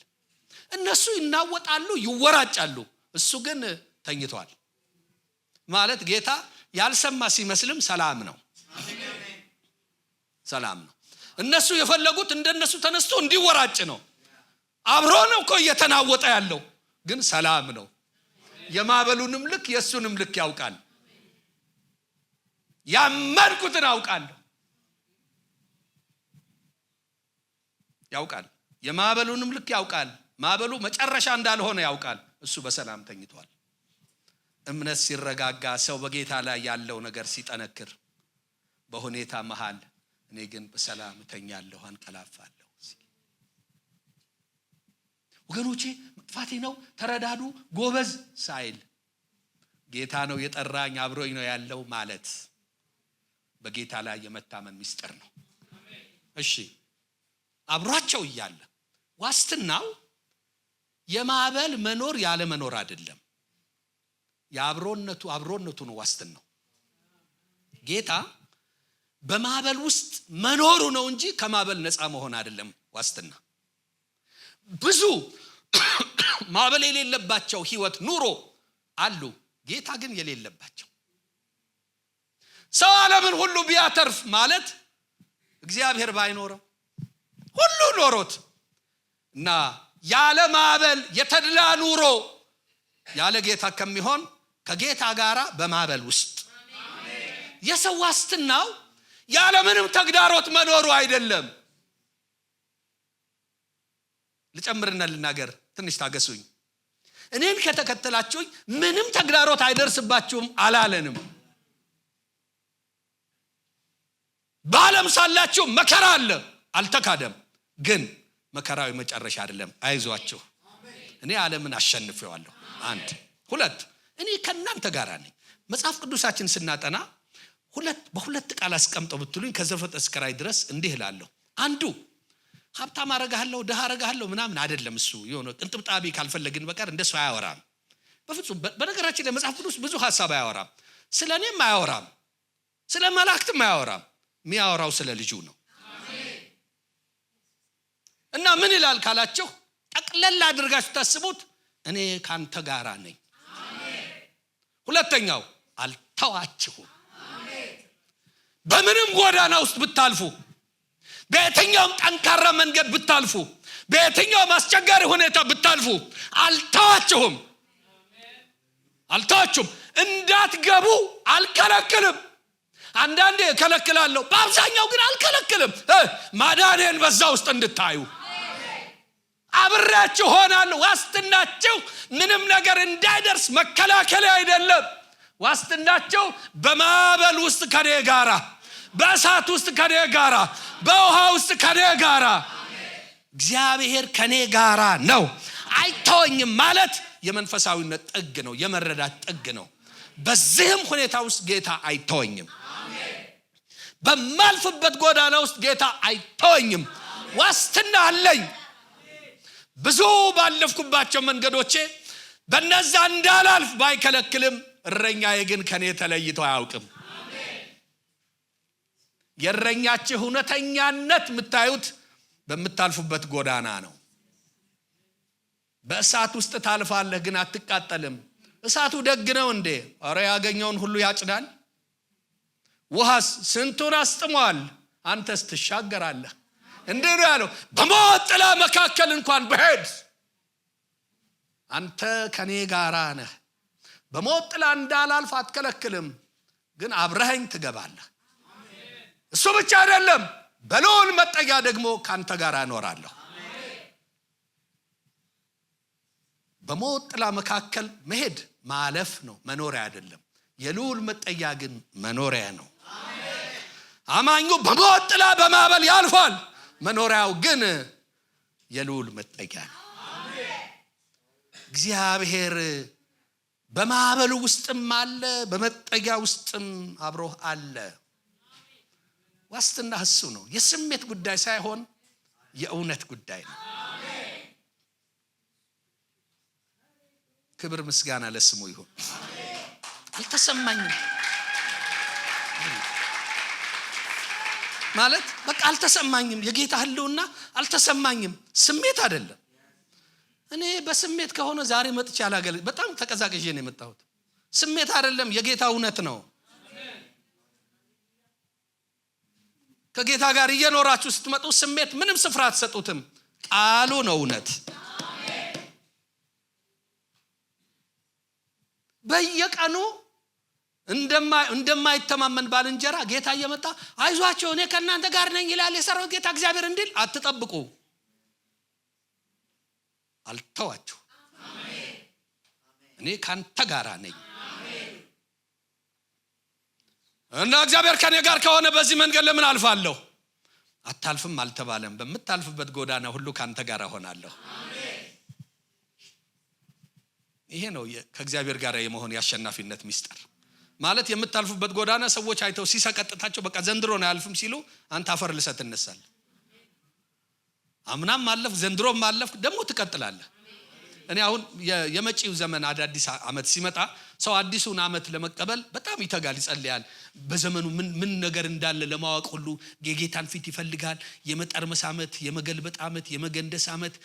እነሱ ይናወጣሉ፣ ይወራጫሉ፣ እሱ ግን ተኝቷል። ማለት ጌታ ያልሰማ ሲመስልም ሰላም ነው። እነሱ የፈለጉት እንደነሱ ተነስቶ እንዲወራጭ ነው። አብሮ ነው እኮ እየተናወጠ ያለው፣ ግን ሰላም ነው። የማዕበሉንም ልክ የሱንም ልክ ያውቃል። ያመንኩትን ያውቃል። የማዕበሉንም ልክ ያውቃል። ማዕበሉ መጨረሻ እንዳልሆነ ያውቃል። እሱ በሰላም ተኝቷል። እምነት ሲረጋጋ፣ ሰው በጌታ ላይ ያለው ነገር ሲጠነክር፣ በሁኔታ መሃል እኔ ግን በሰላም ተኛለሁ፣ አንቀላፋለሁ። ወገኖቼ መጥፋቴ ነው ተረዳዱ ጎበዝ ሳይል ጌታ ነው የጠራኝ አብሮኝ ነው ያለው ማለት በጌታ ላይ የመታመን ምስጢር ነው። እሺ አብሯቸው እያለ ዋስትናው የማዕበል መኖር ያለ መኖር አይደለም። አብሮነቱ ነው ዋስትናው። ጌታ በማዕበል ውስጥ መኖሩ ነው እንጂ ከማዕበል ነፃ መሆን አይደለም ዋስትና። ብዙ ማዕበል የሌለባቸው ህይወት ኑሮ አሉ፣ ጌታ ግን የሌለባቸው። ሰው ዓለምን ሁሉ ቢያተርፍ ማለት እግዚአብሔር ባይኖረው ሁሉ ኖሮት እና ያለ ማዕበል የተድላ ኑሮ ያለ ጌታ ከሚሆን ከጌታ ጋራ በማዕበል ውስጥ የሰው ዋስትናው ያለ ምንም ተግዳሮት መኖሩ አይደለም። ልጨምርና ልናገር፣ ትንሽ ታገሱኝ። እኔን ከተከተላችሁኝ ምንም ተግዳሮት አይደርስባችሁም አላለንም። በዓለም ሳላችሁ መከራ አለ አልተካደም። ግን መከራው መጨረሻ አይደለም። አይዟችሁ እኔ ዓለምን አሸንፌዋለሁ። አንድ ሁለት እኔ ከእናንተ ጋር ነኝ። መጽሐፍ ቅዱሳችን ስናጠና በሁለት ቃል አስቀምጠው ብትሉኝ ከዘፍጥረት እስከ ራዕይ ድረስ እንዲህ እላለሁ። አንዱ ሀብታም አረጋለሁ ድሃ አረጋለሁ ምናምን አይደለም። እሱ የሆነ ቅንጥብጣቢ ካልፈለግን በቀር እንደሱ አያወራም በፍጹም። በነገራችን ላይ መጽሐፍ ቅዱስ ብዙ ሐሳብ አያወራም። ስለኔም አያወራም፣ ስለ መላእክትም አያወራም። የሚያወራው ስለ ልጁ ነው። እና ምን ይላል ካላችሁ ጠቅለል አድርጋችሁ ታስቡት፣ እኔ ካንተ ጋራ ነኝ። ሁለተኛው አልተዋችሁም። በምንም ጎዳና ውስጥ ብታልፉ፣ በየትኛውም ጠንካራ መንገድ ብታልፉ፣ በየትኛውም አስቸጋሪ ሁኔታ ብታልፉ አልተዋችሁም። እንዳትገቡ አልከለክልም። አንዳንዴ እከለክላለሁ፣ በአብዛኛው ግን አልከለክልም። ማዳኔን በዛ ውስጥ እንድታዩ አብራችሁ ሆናለሁ። ዋስትናችሁ ምንም ነገር እንዳይደርስ መከላከል አይደለም። ዋስትናችሁ በማዕበል ውስጥ ከኔ ጋራ፣ በእሳት ውስጥ ከኔ ጋራ፣ በውሃ ውስጥ ከኔ ጋራ፣ እግዚአብሔር ከኔ ጋራ ነው። አይተወኝም ማለት የመንፈሳዊነት ጥግ ነው፣ የመረዳት ጥግ ነው። በዚህም ሁኔታ ውስጥ ጌታ አይተወኝም። በማልፍበት ጎዳና ውስጥ ጌታ አይተወኝም። ዋስትና አለኝ። ብዙ ባለፍኩባቸው መንገዶቼ በነዛ እንዳላልፍ ባይከለክልም እረኛዬ ግን ከኔ ተለይቶ አያውቅም። የእረኛችሁ እውነተኛነት የምታዩት በምታልፉበት ጎዳና ነው። በእሳት ውስጥ ታልፋለህ ግን አትቃጠልም። እሳቱ ደግ ነው እንዴ? አረ ያገኘውን ሁሉ ያጭዳል። ውሃስ ስንቱን አስጥሟል፣ አንተስ ትሻገራለህ። እንዴ ነው ያለው፣ በሞት ጥላ መካከል እንኳን ብሄድ አንተ ከኔ ጋር ነህ። በሞት ጥላ እንዳላልፍ አትከለክልም፣ ግን አብረኸኝ ትገባለህ። እሱ ብቻ አይደለም፣ በልዑል መጠጊያ ደግሞ ካንተ ጋር እኖራለሁ። በሞት ጥላ መካከል መሄድ ማለፍ ነው፣ መኖሪያ አይደለም። የልዑል መጠጊያ ግን መኖሪያ ነው። አማኙ በሞት ጥላ በማዕበል ያልፋል፣ መኖሪያው ግን የልዑል መጠጊያ ነው። እግዚአብሔር በማዕበሉ ውስጥም አለ፣ በመጠጊያ ውስጥም አብሮህ አለ። ዋስትና እሱ ነው። የስሜት ጉዳይ ሳይሆን የእውነት ጉዳይ ነው። ክብር ምስጋና ለስሙ ይሁን። አልተሰማኝም ማለት በቃ አልተሰማኝም። የጌታ ህልውና አልተሰማኝም። ስሜት አይደለም። እኔ በስሜት ከሆነ ዛሬ መጥቼ አላገለ በጣም ተቀዛቅዤ ነው የመጣሁት። ስሜት አይደለም፣ የጌታ እውነት ነው። ከጌታ ጋር እየኖራችሁ ስትመጡ ስሜት ምንም ስፍራ አትሰጡትም። ቃሉ ነው እውነት። በየቀኑ እንደማይተማመን ባልንጀራ ጌታ እየመጣ አይዟችሁ እኔ ከእናንተ ጋር ነኝ ይላል የሰራዊት ጌታ እግዚአብሔር እንዲል አትጠብቁ። አልተዋችሁ፣ እኔ ካንተ ጋር ነኝ እና እግዚአብሔር ከኔ ጋር ከሆነ በዚህ መንገድ ለምን አልፋለሁ? አታልፍም አልተባለም። በምታልፍበት ጎዳና ሁሉ ካንተ ጋር ሆናለሁ። ይሄ ነው ከእግዚአብሔር ጋር የመሆን ያሸናፊነት ሚስጥር። ማለት የምታልፉበት ጎዳና ሰዎች አይተው ሲሰቀጥታቸው በቃ ዘንድሮ ነው ያልፍም ሲሉ አንተ አፈር ልሰት ተነሳል። አምናም ማለፍ ዘንድሮም ማለፍ ደግሞ ትቀጥላለህ። እኔ አሁን የመጪው ዘመን አዲስ አመት ሲመጣ ሰው አዲሱን አመት ለመቀበል በጣም ይተጋል፣ ይጸልያል። በዘመኑ ምን ነገር እንዳለ ለማወቅ ሁሉ የጌታን ፊት ይፈልጋል። የመጠርመስ አመት፣ የመገልበጥ አመት፣ የመገንደስ አመት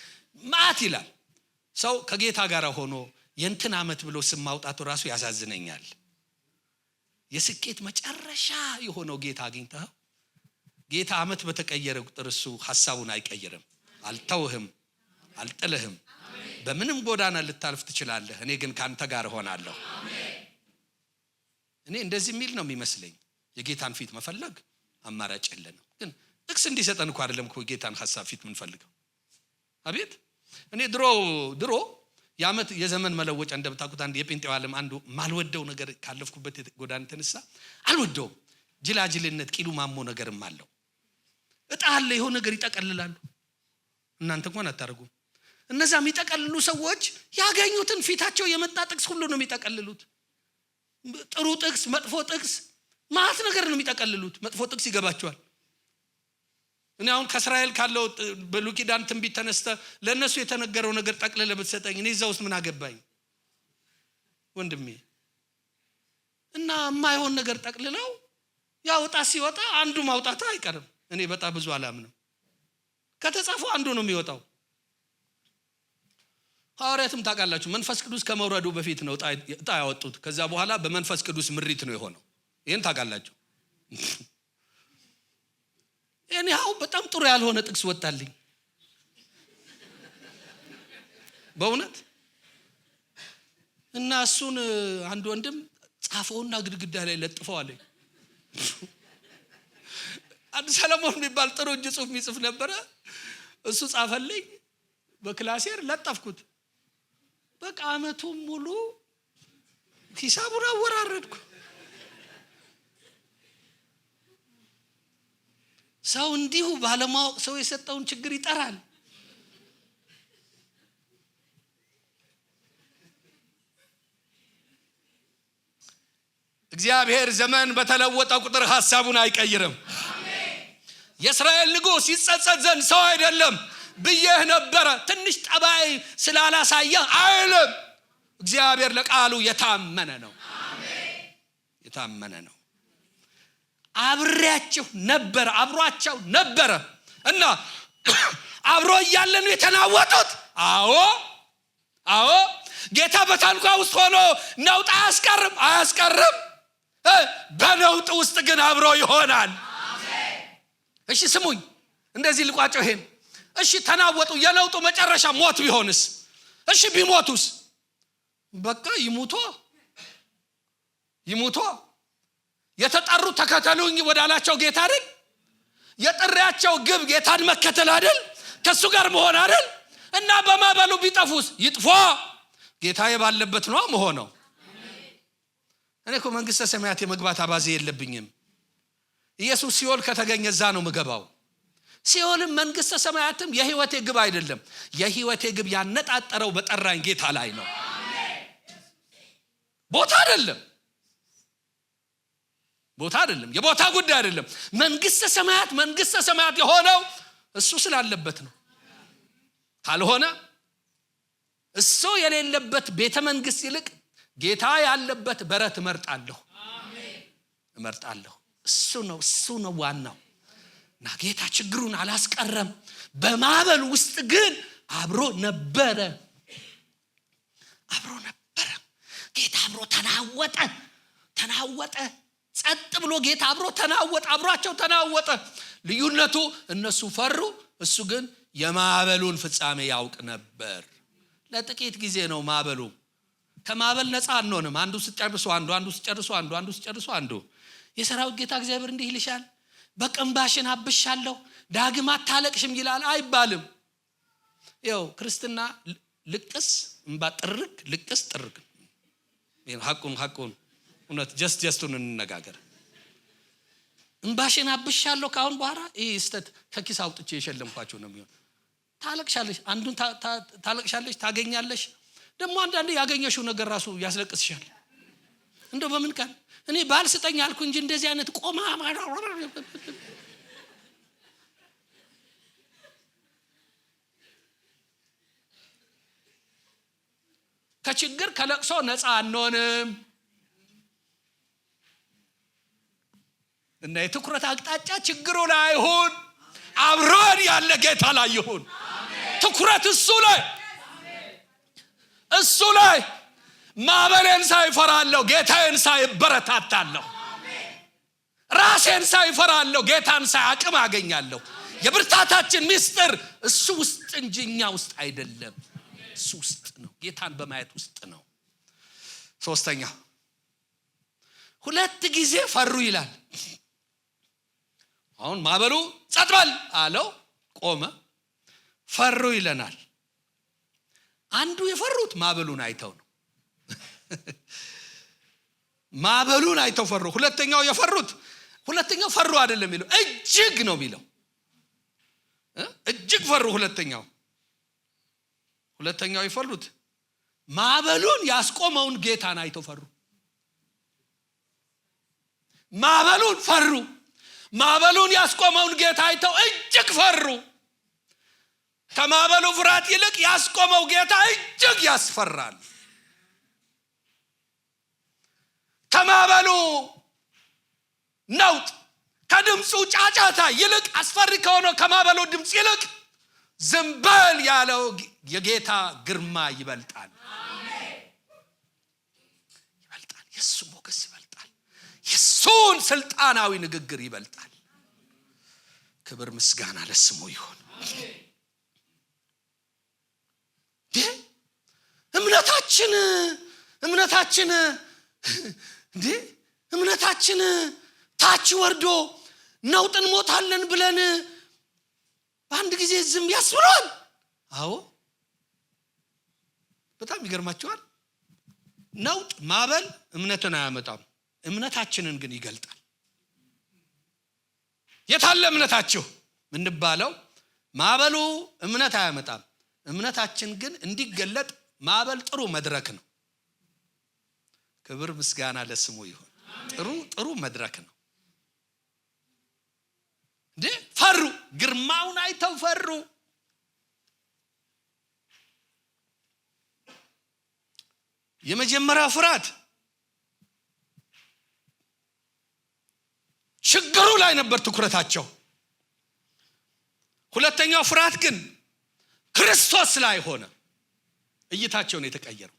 ማት ይላል። ሰው ከጌታ ጋር ሆኖ የእንትን አመት ብሎ ስም ማውጣቱ ራሱ ያሳዝነኛል። የስኬት መጨረሻ የሆነው ጌታ አግኝተው ጌታ አመት በተቀየረ ቁጥር እሱ ሐሳቡን አይቀየርም። አልተውህም፣ አልጥልህም። በምንም ጎዳና ልታልፍ ትችላለህ፣ እኔ ግን ካንተ ጋር ሆናለሁ። እኔ እንደዚህ የሚል ነው የሚመስለኝ። የጌታን ፊት መፈለግ አማራጭ የለንም። ግን ጥቅስ እንዲሰጠን እንኳን አይደለም ጌታን ሐሳብ ፊት ምንፈልገው። አቤት እኔ ድሮ የአመት የዘመን መለወጫ እንደምታውቁት አንድ የጴንጤው ዓለም አንዱ ማልወደው ነገር ካለፍኩበት ጎዳና ተነሳ አልወደውም። ጅላጅልነት ቂሉ ማሞ ነገርም አለው። እጣ አለ፣ ይሄው ነገር ይጠቀልላሉ። እናንተ እንኳን አታረጉም። እነዛ የሚጠቀልሉ ሰዎች ያገኙትን ፊታቸው የመጣ ጥቅስ ሁሉ ነው የሚጠቀልሉት። ጥሩ ጥቅስ፣ መጥፎ ጥቅስ፣ ማት ነገር ነው የሚጠቀልሉት። መጥፎ ጥቅስ ይገባቸዋል። እኔ አሁን ከእስራኤል ካለው በብሉይ ኪዳን ትንቢት ተነስተ ለነሱ የተነገረው ነገር ጠቅልለ ብትሰጠኝ እኔ እዛ ውስጥ ምን አገባኝ ወንድሜ? እና የማይሆን ነገር ጠቅልለው ያወጣ ሲወጣ አንዱ ማውጣቱ አይቀርም። እኔ በጣም ብዙ አላምንም። ከተጻፈው አንዱ ነው የሚወጣው። ሐዋርያትም ታውቃላችሁ መንፈስ ቅዱስ ከመውረዱ በፊት ነው እጣ ያወጡት። ከዛ በኋላ በመንፈስ ቅዱስ ምሪት ነው የሆነው። ይሄን ታውቃላችሁ። እኔ በጣም ጥሩ ያልሆነ ጥቅስ ወጣልኝ በእውነት። እና እሱን አንድ ወንድም ጻፈውና ግድግዳ ላይ ለጥፈው አለኝ። አንድ ሰለሞን የሚባል ጥሩ እጅ ጽሁፍ የሚጽፍ ነበረ። እሱ ጻፈልኝ፣ በክላሴር ለጠፍኩት። በቃ አመቱን ሙሉ ሂሳቡን አወራረድኩ። ሰው እንዲሁ ባለማወቅ ሰው የሰጠውን ችግር ይጠራል። እግዚአብሔር ዘመን በተለወጠ ቁጥር ሐሳቡን አይቀይርም። የእስራኤል ንጉሥ ይጸጸት ዘንድ ሰው አይደለም ብዬህ ነበረ፣ ትንሽ ጠባይ ስላላሳየህ አይልም። እግዚአብሔር ለቃሉ የታመነ ነው። አሜን። የታመነ ነው። አብሬያቸው ነበር፣ አብሯቸው ነበረ እና አብሮ እያለ ነው የተናወጡት። አዎ ጌታ በታንኳ ውስጥ ሆኖ ነውጥ አያስቀርም። በነውጥ ውስጥ ግን አብሮ ይሆናል። አሜን። እሺ ስሙኝ፣ እንደዚህ ልቋጨው ይሄን። እሺ ተናወጡ። የነውጡ መጨረሻ ሞት ቢሆንስ? እሺ ቢሞቱስ? በቃ ይሙቶ የተጠሩ ተከተሉኝ ወዳላቸው ጌታ አይደል? የጥሪያቸው ግብ ጌታን መከተል አይደል? ከሱ ጋር መሆን አይደል? እና በማበሉ ቢጠፉስ? ይጥፋ፣ ጌታዬ ባለበት ነው መሆነው። እኔ እኮ መንግስተ ሰማያት የመግባት አባዜ የለብኝም። ኢየሱስ ሲኦል ከተገኘ እዛ ነው ምገባው። ሲኦልም መንግስተ ሰማያትም የህይወቴ ግብ አይደለም። የህይወቴ ግብ ያነጣጠረው በጠራኝ ጌታ ላይ ነው። ቦታ አይደለም፣ የቦታ ጉዳይ አይደለም። መንግስተ ሰማያት የሆነው እሱ ስላለበት ነው። ካልሆነ እሱ የሌለበት ቤተ መንግስት ይልቅ ጌታ ያለበት በረት እመርጣለሁ። እሱ ነው ዋናው። እና ጌታ ችግሩን አላስቀረም። በማዕበል ውስጥ ግን አብሮ ነበረ። ጌታ አብሮ ተናወጠ። ጸጥ ብሎ ጌታ አብሮ ተናወጠ፣ አብሯቸው ተናወጠ። ልዩነቱ እነሱ ፈሩ፣ እሱ ግን የማዕበሉን ፍጻሜ ያውቅ ነበር። ለጥቂት ጊዜ ነው ማዕበሉ። ከማዕበል ነፃ አንሆንም። አንዱ ሲጨርሱ አንዱ። የሰራዊት ጌታ እግዚአብሔር እንዲህ ይልሻል፣ በቅንባሽን አብሻለሁ ዳግም አታለቅሽም ይላል አይባልም። ይኸው ክርስትና ልቅስ እንባ ጥርቅ ልቅስ ጥርቅ። ይሄን ሐቁን እውነት ጀስቱን እንነጋገር። እንባሽን አብሻለሁ ካሁን በኋላ ይሄ ስተት ከኪስ አውጥቼ የሸለምኳቸው ነው የሚሆን። ታለቅሻለሽ፣ አንዱን ታለቅሻለሽ፣ ታገኛለሽ። ደግሞ አንዳንዴ ያገኘሽው ነገር ራሱ ያስለቅስሻል። እንደው በምን ቀን እኔ ባልስጠኝ አልኩ እንጂ እንደዚህ አይነት ቆማ ከችግር ከለቅሶ ነፃ አንሆንም። እና የትኩረት አቅጣጫ ችግሩ ላይ አይሁን፣ አብሮን ያለ ጌታ ላይ ይሁን። ትኩረት እሱ ላይ ማዕበሌን ሳይፈራለሁ ጌታዬን ሳይበረታታለሁ። ራሴን ሳይፈራለሁ ጌታን ሳይአቅም አገኛለሁ። የብርታታችን ምስጢር እሱ ውስጥ እንጂ እኛ ውስጥ አይደለም። እሱ ውስጥ ነው፣ ጌታን በማየት ውስጥ ነው። ሶስተኛ 2 ጊዜ ፈሩ ይላል። አሁን ማዕበሉ ጸጥ በል አለው፣ ቆመ። ፈሩ ይለናል። አንዱ የፈሩት ማዕበሉን አይተው ነው። ማዕበሉን አይተው ፈሩ። ሁለተኛው ፈሩ አይደለም የሚለው እጅግ ነው የሚለው። እጅግ ፈሩ። ሁለተኛው የፈሩት ማዕበሉን ያስቆመውን ጌታን አይተው ፈሩ። ማዕበሉን ያስቆመውን ጌታ አይተው እጅግ ፈሩ። ከማዕበሉ ፍርሃት ይልቅ ያስቆመው ጌታ እጅግ ያስፈራል። ከማዕበሉ ነውጥ ከድምፁ ጫጫታ ይልቅ አስፈሪ ከሆነው ከማዕበሉ ድምፅ ይልቅ ዝም በል ያለው የጌታ ግርማ ይበልጣል። የሱ ሞገስ ይበልጣል። የሱን ስልጣናዊ ንግግር ይበልጣል። ክብር ምስጋና ለስሙ ይሁን። እምነታችን ታች ወርዶ ነውጥ እንሞታለን ብለን በአንድ ጊዜ ዝም ያስብሏል። አዎ በጣም ይገርማችኋል። ነውጥ ማዕበል እምነትን አያመጣም፣ እምነታችንን ግን ይገልጣል። የታለ እምነታችሁ ምንባለው? ማዕበሉ እምነት አያመጣም፣ እምነታችን ግን እንዲገለጥ ማዕበል ጥሩ መድረክ ነው። ክብር ምስጋና ለስሙ ይሁን። ጥሩ መድረክ ነው። ፈሩ፣ ግርማውን አይተው ፈሩ። የመጀመሪያው ፍርሃት ችግሩ ላይ ነበር ትኩረታቸው። ሁለተኛው ፍርሃት ግን ክርስቶስ ላይ ሆነ። እይታቸው ነው የተቀየረው።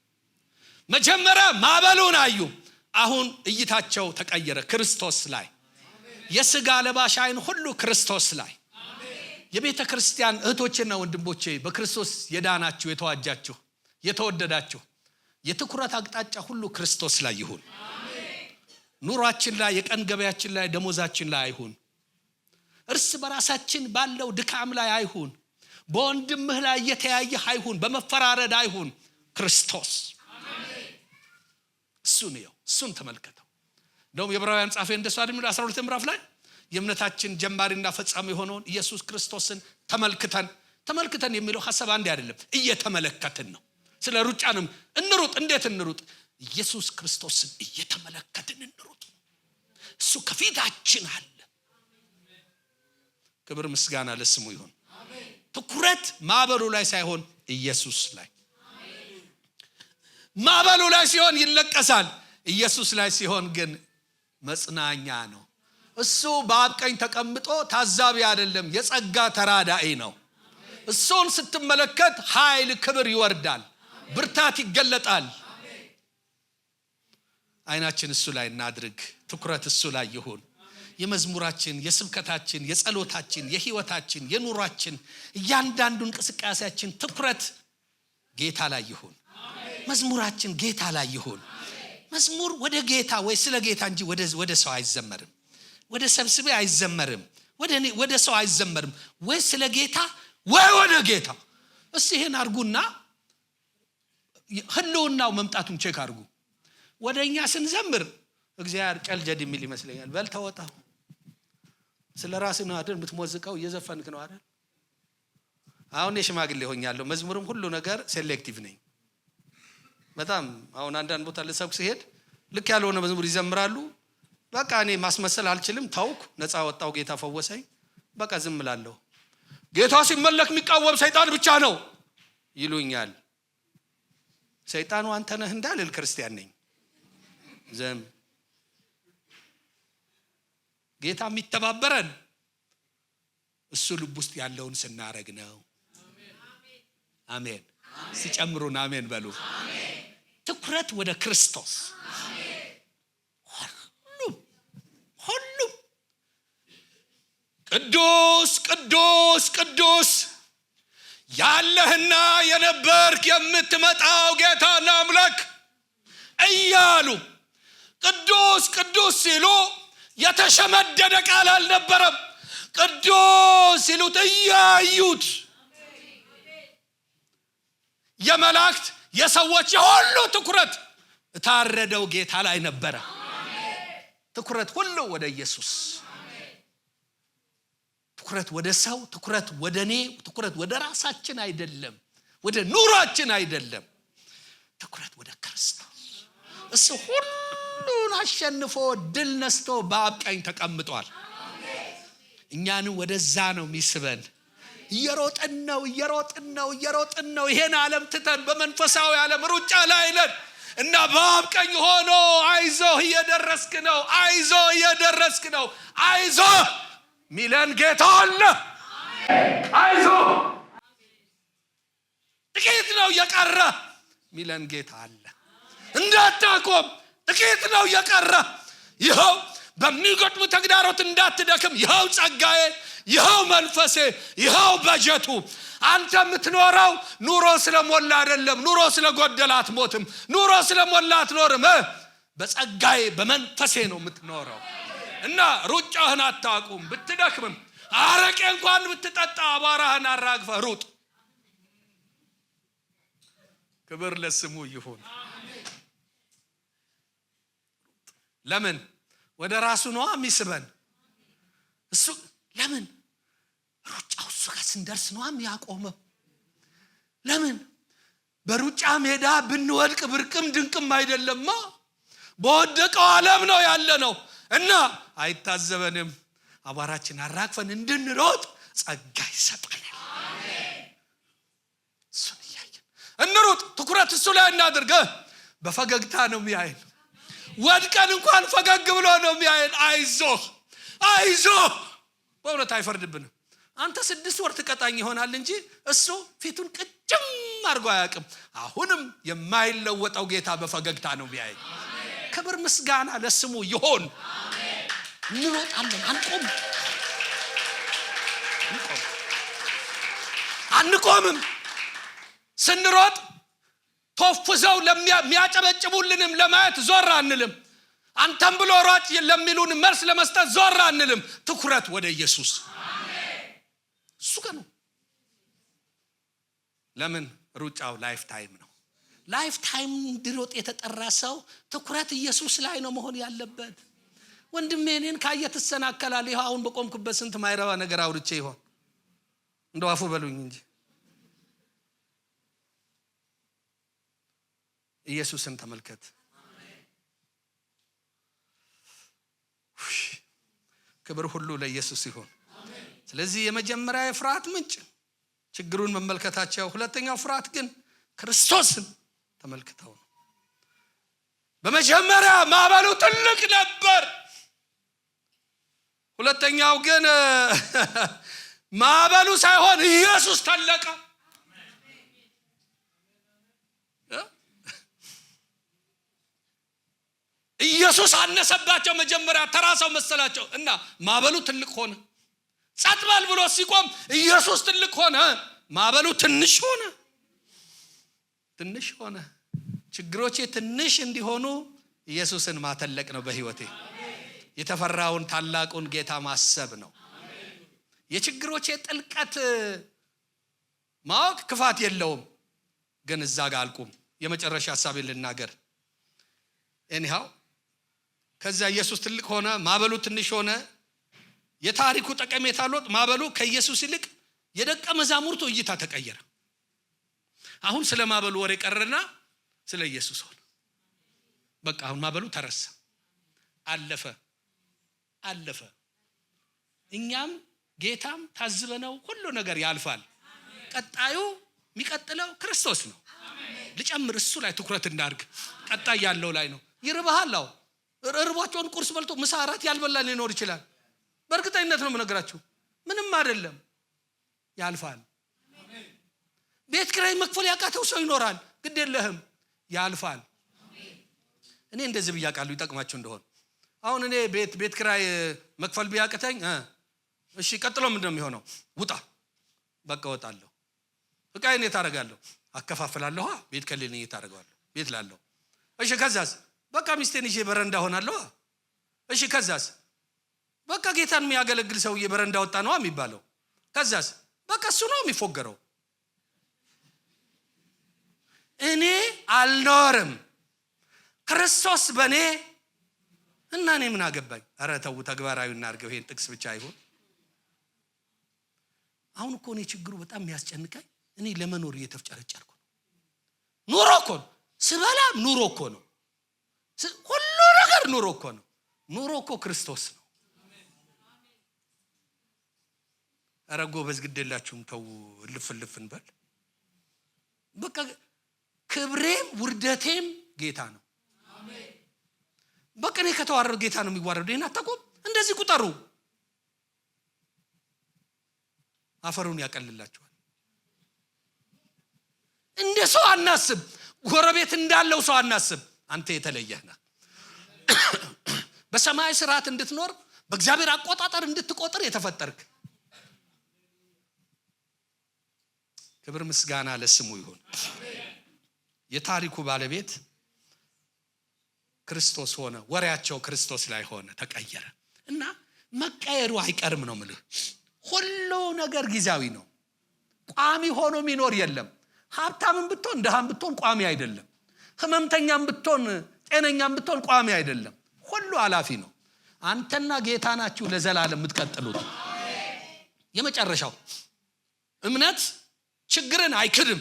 መጀመሪያ ማዕበሉን አዩ፣ አሁን እይታቸው ተቀየረ ክርስቶስ ላይ። የሥጋ ለባሽ አይን ሁሉ ክርስቶስ ላይ። የቤተ ክርስቲያን እህቶችና ወንድሞቼ በክርስቶስ የዳናችሁ የተዋጃችሁ የተወደዳችሁ የትኩረት አቅጣጫ ሁሉ ክርስቶስ ላይ ይሁን። ኑሯችን ላይ፣ የቀን ገበያችን ላይ፣ ደሞዛችን ላይ አይሁን። እርስ በራሳችን ባለው ድካም ላይ አይሁን። በወንድምህ ላይ የተያየህ አይሁን። በመፈራረድ አይሁን። ክርስቶስ እሱን ነው። እሱን ተመልከተው። እንደውም የዕብራውያን ጻፈ እንደሱ አይደል 12 ምዕራፍ ላይ የእምነታችን ጀማሪና ፈጻሚ የሆነውን ኢየሱስ ክርስቶስን ተመልክተን የሚለው ሐሳብ አንድ አይደለም፣ እየተመለከትን ነው። ስለ ሩጫንም እንሩጥ። እንዴት እንሩጥ? ኢየሱስ ክርስቶስን እየተመለከትን እንሩጥ። እሱ ከፊታችን አለ። ክብር ምስጋና ለስሙ ይሁን። ትኩረት ማዕበሉ ላይ ሳይሆን ኢየሱስ ላይ። ማዕበሉ ላይ ሲሆን ይለቀሳል፣ ኢየሱስ ላይ ሲሆን ግን መጽናኛ ነው። እሱ በአብ ቀኝ ተቀምጦ ታዛቢ አይደለም፣ የጸጋ ተራዳኢ ነው። እሱን ስትመለከት ኃይል፣ ክብር ይወርዳል፣ ብርታት ይገለጣል። አይናችን እሱ ላይ እናድርግ። ትኩረት እሱ ላይ ይሁን። የመዝሙራችን፣ የስብከታችን፣ የጸሎታችን፣ የህይወታችን፣ የኑሯችን እያንዳንዱ እንቅስቃሴያችን ትኩረት ጌታ ላይ ይሁን። መዝሙራችን ጌታ ላይ ይሁን። መዝሙር ወደ ጌታ ወይ ስለ ጌታ እንጂ ወደ ሰው አይዘመርም። ወደ ሰብስቤ አይዘመርም። ወደ ሰው አይዘመርም። ወይ ስለ ጌታ ወይ ወደ ጌታ። እስቲ ይሄን አርጉና ህልውናው መምጣቱን ቼክ አርጉ። ወደኛ ስንዘምር እግዚአብሔር ጨልጀድ የሚል ይመስለኛል። በል ተወጣው። ስለ ራስህ ነው አይደል የምትሞዝቀው? እየዘፈንክ ነው አይደል? አሁን የሽማግሌ ሆኛለሁ። መዝሙርም ሁሉ ነገር ሴሌክቲቭ ነኝ በጣም። አሁን አንዳንድ ቦታ ለሰብክ ሲሄድ ልክ ያልሆነ መዝሙር ይዘምራሉ። በቃ እኔ ማስመሰል አልችልም። ታውኩ፣ ነፃ ወጣው፣ ጌታ ፈወሰኝ። በቃ ዝም እላለሁ። ጌታ ሲመለክ የሚቃወም ሰይጣን ብቻ ነው ይሉኛል። ሰይጣኑ አንተ ነህ እንዳልል ክርስቲያን ነኝ። ዘም ጌታ የሚተባበረን እሱ ልብ ውስጥ ያለውን ስናረግ ነው። አሜን። ሲጨምሩን አሜን በሉ። ትኩረት ወደ ክርስቶስ። ሁሉም ቅዱስ ቅዱስ ቅዱስ ያለህና የነበርክ የምትመጣው ጌታና አምላክ እያሉ ቅዱስ ቅዱስ ሲሉ የተሸመደደ ቃል አልነበረም። ቅዱስ ሲሉት እያዩት የመላእክት የሰዎች የሁሉ ትኩረት ታረደው ጌታ ላይ ነበረ። ትኩረት ሁሉ ወደ ኢየሱስ። ትኩረት ወደ ሰው፣ ትኩረት ወደ እኔ፣ ትኩረት ወደ ራሳችን አይደለም፣ ወደ ኑሯችን አይደለም። ትኩረት ወደ ክርስቶስ። እሱ ሁሉን አሸንፎ ድል ነስቶ በአብ ቀኝ ተቀምጧል። እኛንም ወደዛ ነው የሚስበን። እየሮጥን ነው ይሄን ዓለም ትተን በመንፈሳዊ ዓለም ሩጫ ላይ ነን እና በአብ ቀኝ ሆኖ አይዞህ እየደረስክ ነው አይዞህ ሚለን ጌታ አለ። አይዞህ ጥቂት ነው የቀረ ሚለን ጌታ አለ። እንዳታቆም ጥቂት ነው የቀረ። ይኸው በሚገጥሙ ተግዳሮት እንዳትደክም፣ ይኸው ጸጋዬ፣ ይኸው መንፈሴ፣ ይኸው በጀቱ። አንተ የምትኖረው ኑሮ ስለሞላ አይደለም። ኑሮ ስለጎደለ አትሞትም። ኑሮ ስለሞላ አትኖርም። በጸጋዬ በመንፈሴ ነው የምትኖረው እና ሩጫህን አታቁም። ብትደክምም አረቄ እንኳን ብትጠጣ አቧራህን አራግፈህ ሩጥ። ክብር ለስሙ ይሁን። ለምን ወደ ራሱ ነው የሚስበን እሱ። ለምን ሩጫው እሱ ጋር ስንደርስ ነው የሚያቆመው። ለምን በሩጫ ሜዳ ብንወድቅ ብርቅም ድንቅም አይደለማ። በወደቀው ዓለም ነው ያለነው እና አይታዘበንም። አቧራችን አራግፈን እንድንሮጥ ጸጋ ይሰጠናል። እሱን እያየን እንሩጥ። ትኩረት እሱ ላይ እናድርግ። በፈገግታ ነው የሚያየን። ወድቀን እንኳን ፈገግ ብሎ ነው የሚያየን። አይዞህ በእውነት አይፈርድብንም። አንተ 6 ወር ትቀጣኝ ይሆናል እንጂ እሱ ፊቱን ቅጭም አድርጎ አያውቅም። አሁንም የማይለወጠው ጌታ በፈገግታ ነው የሚያየን። ክብር ምስጋና ለስሙ ይሁን። እንሮጣለን፣ አንቆምም። ስንሮጥ ተወፍዘው ለሚያጨበጭቡልንም ለማየት ዞር አንልም። አንተም ብሎ ሯጭ ለሚሉን መልስ ለመስጠት ዞር አንልም። ትኩረት ወደ ኢየሱስ። እሱ ጋር ነው። ለምን? ሩጫው ላይፍ ታይም ነው። ላይፍ ታይም እንዲሮጥ የተጠራ ሰው ትኩረት ኢየሱስ ላይ ነው መሆን ያለበት። ወንድሜ እኔን ካየ ትሰናከላለህ። ይኸው አሁን በቆምኩበት ስንት ማይረባ ነገር አውርቼ ይሆን? እንደው አፉ በሉኝ እንጂ ኢየሱስን ተመልከት። ክብር ሁሉ ለኢየሱስ ይሁን። ስለዚህ የመጀመሪያ የፍርሃት ምንጭ ችግሩን መመልከታቸው፣ ሁለተኛው ፍርሃት ግን ክርስቶስን ተመልክተው ነው። በመጀመሪያ ማዕበሉ ትልቅ ነበር። ሁለተኛው ግን ማዕበሉ ሳይሆን ኢየሱስ ተለቀ። ኢየሱስ አነሰባቸው። መጀመሪያ ተራ ሰው መሰላቸው እና ማዕበሉ ትልቅ ሆነ። ጸጥ በል ብሎ ሲቆም ኢየሱስ ትልቅ ሆነ፣ ማዕበሉ ትንሽ ሆነ። ችግሮቼ ትንሽ እንዲሆኑ ኢየሱስን ማተለቅ ነው በህይወቴ። የተፈራውን ታላቁን ጌታ ማሰብ ነው። የችግሮቼ ጥልቀት ማወቅ ክፋት የለውም፣ ግን እዛ ጋር አልቁም። የመጨረሻ ሐሳቤን ልናገር። anyhow ከዛ ኢየሱስ ትልቅ ሆነ፣ ማዕበሉ ትንሽ ሆነ። የታሪኩ ጠቀሜታ ሎጥ ማዕበሉ ከኢየሱስ ይልቅ የደቀ መዛሙርቱ እይታ ተቀየረ። አሁን ስለ ማዕበሉ ወሬ ቀረና ስለ ኢየሱስ ሆነ። በቃ አሁን ማዕበሉ ተረሳ፣ አለፈ። እኛም ጌታም ታዝበነው ሁሉ ነገር ያልፋል። ቀጣዩ የሚቀጥለው ክርስቶስ ነው። ልጨምር፣ እሱ ላይ ትኩረት እናድርግ። ቀጣይ ያለው ላይ ነው። ይርባሃል። እርቧቸውን ቁርስ በልቶ ምሳ እራት ያልበላ ሊኖር ይችላል። በእርግጠኝነት ነው የምነግራችሁ፣ ምንም አይደለም፣ ያልፋል። ቤት ኪራይ መክፈል ያቃተው ሰው ይኖራል፣ ግድ የለህም፣ ያልፋል። እኔ እንደዚህ ብያቃለሁ ይጠቅማችሁ እንደሆነ። አሁን እኔ ቤት ኪራይ መክፈል ቢያቅተኝ እሺ ቀጥሎ ምንድነው የሚሆነው? ውጣ። በቃ ወጣለሁ። እቃዬን የት አደርጋለሁ? አከፋፍላለሁ። ቤት ከሌለኝ የት አደርጋለሁ? ቤት ላለሁ። እሺ ከዛስ? በቃ ሚስቴን ይዤ በረንዳ ሆናለሁ። እሺ ከዛስ? በቃ ጌታን የሚያገለግል ሰውዬ በረንዳ ወጣ ነው የሚባለው። ከዛስ? በቃ እሱ ነው የሚፎገረው። እኔ አልኖርም፣ ክርስቶስ በኔ እና እኔ ምን አገባኝ? ኧረ ተው ተግባራዊ እናድርገው። ይሄን ጥቅስ ብቻ አይሆን። አሁን እኮ እኔ ችግሩ በጣም የሚያስጨንቀኝ እኔ ለመኖር እየተፍጨረጨርኩ ነው። ኑሮ እኮ ነው ስበላ፣ ኑሮ እኮ ነው ሁሉ ነገር፣ ኑሮ እኮ ነው። ኑሮ እኮ ክርስቶስ ነው። ኧረ ጎበዝ ግድ የላችሁም፣ ተው ልፍልፍ እንበል። በቃ ክብሬም ውርደቴም ጌታ ነው። በቃ እኔ ከተዋረዱ ጌታ ነው የሚዋረዱ። ይሄን አታውቁም? እንደዚህ ቁጠሩ። አፈሩን ያቀልላችኋል። እንደ ሰው አናስብ፣ ጎረቤት እንዳለው ሰው አናስብ። አንተ የተለየህ ነህ። በሰማይ ስርዓት እንድትኖር በእግዚአብሔር አቆጣጠር እንድትቆጥር የተፈጠርክ። ክብር ምስጋና ለስሙ ይሁን። የታሪኩ ባለቤት ክርስቶስ ሆነ። ወሬያቸው ክርስቶስ ላይ ሆነ፣ ተቀየረ። እና መቀየሩ አይቀርም ነው የምልህ። ሁሉ ነገር ጊዜያዊ ነው። ቋሚ ሆኖ የሚኖር የለም። ሀብታምን ብትሆን ደሃም ብትሆን ቋሚ አይደለም። ህመምተኛም ብትሆን ጤነኛም ብትሆን ቋሚ አይደለም። ሁሉ አላፊ ነው። አንተና ጌታ ናችሁ ለዘላለም የምትቀጥሉት። የመጨረሻው እምነት ችግርን አይክድም።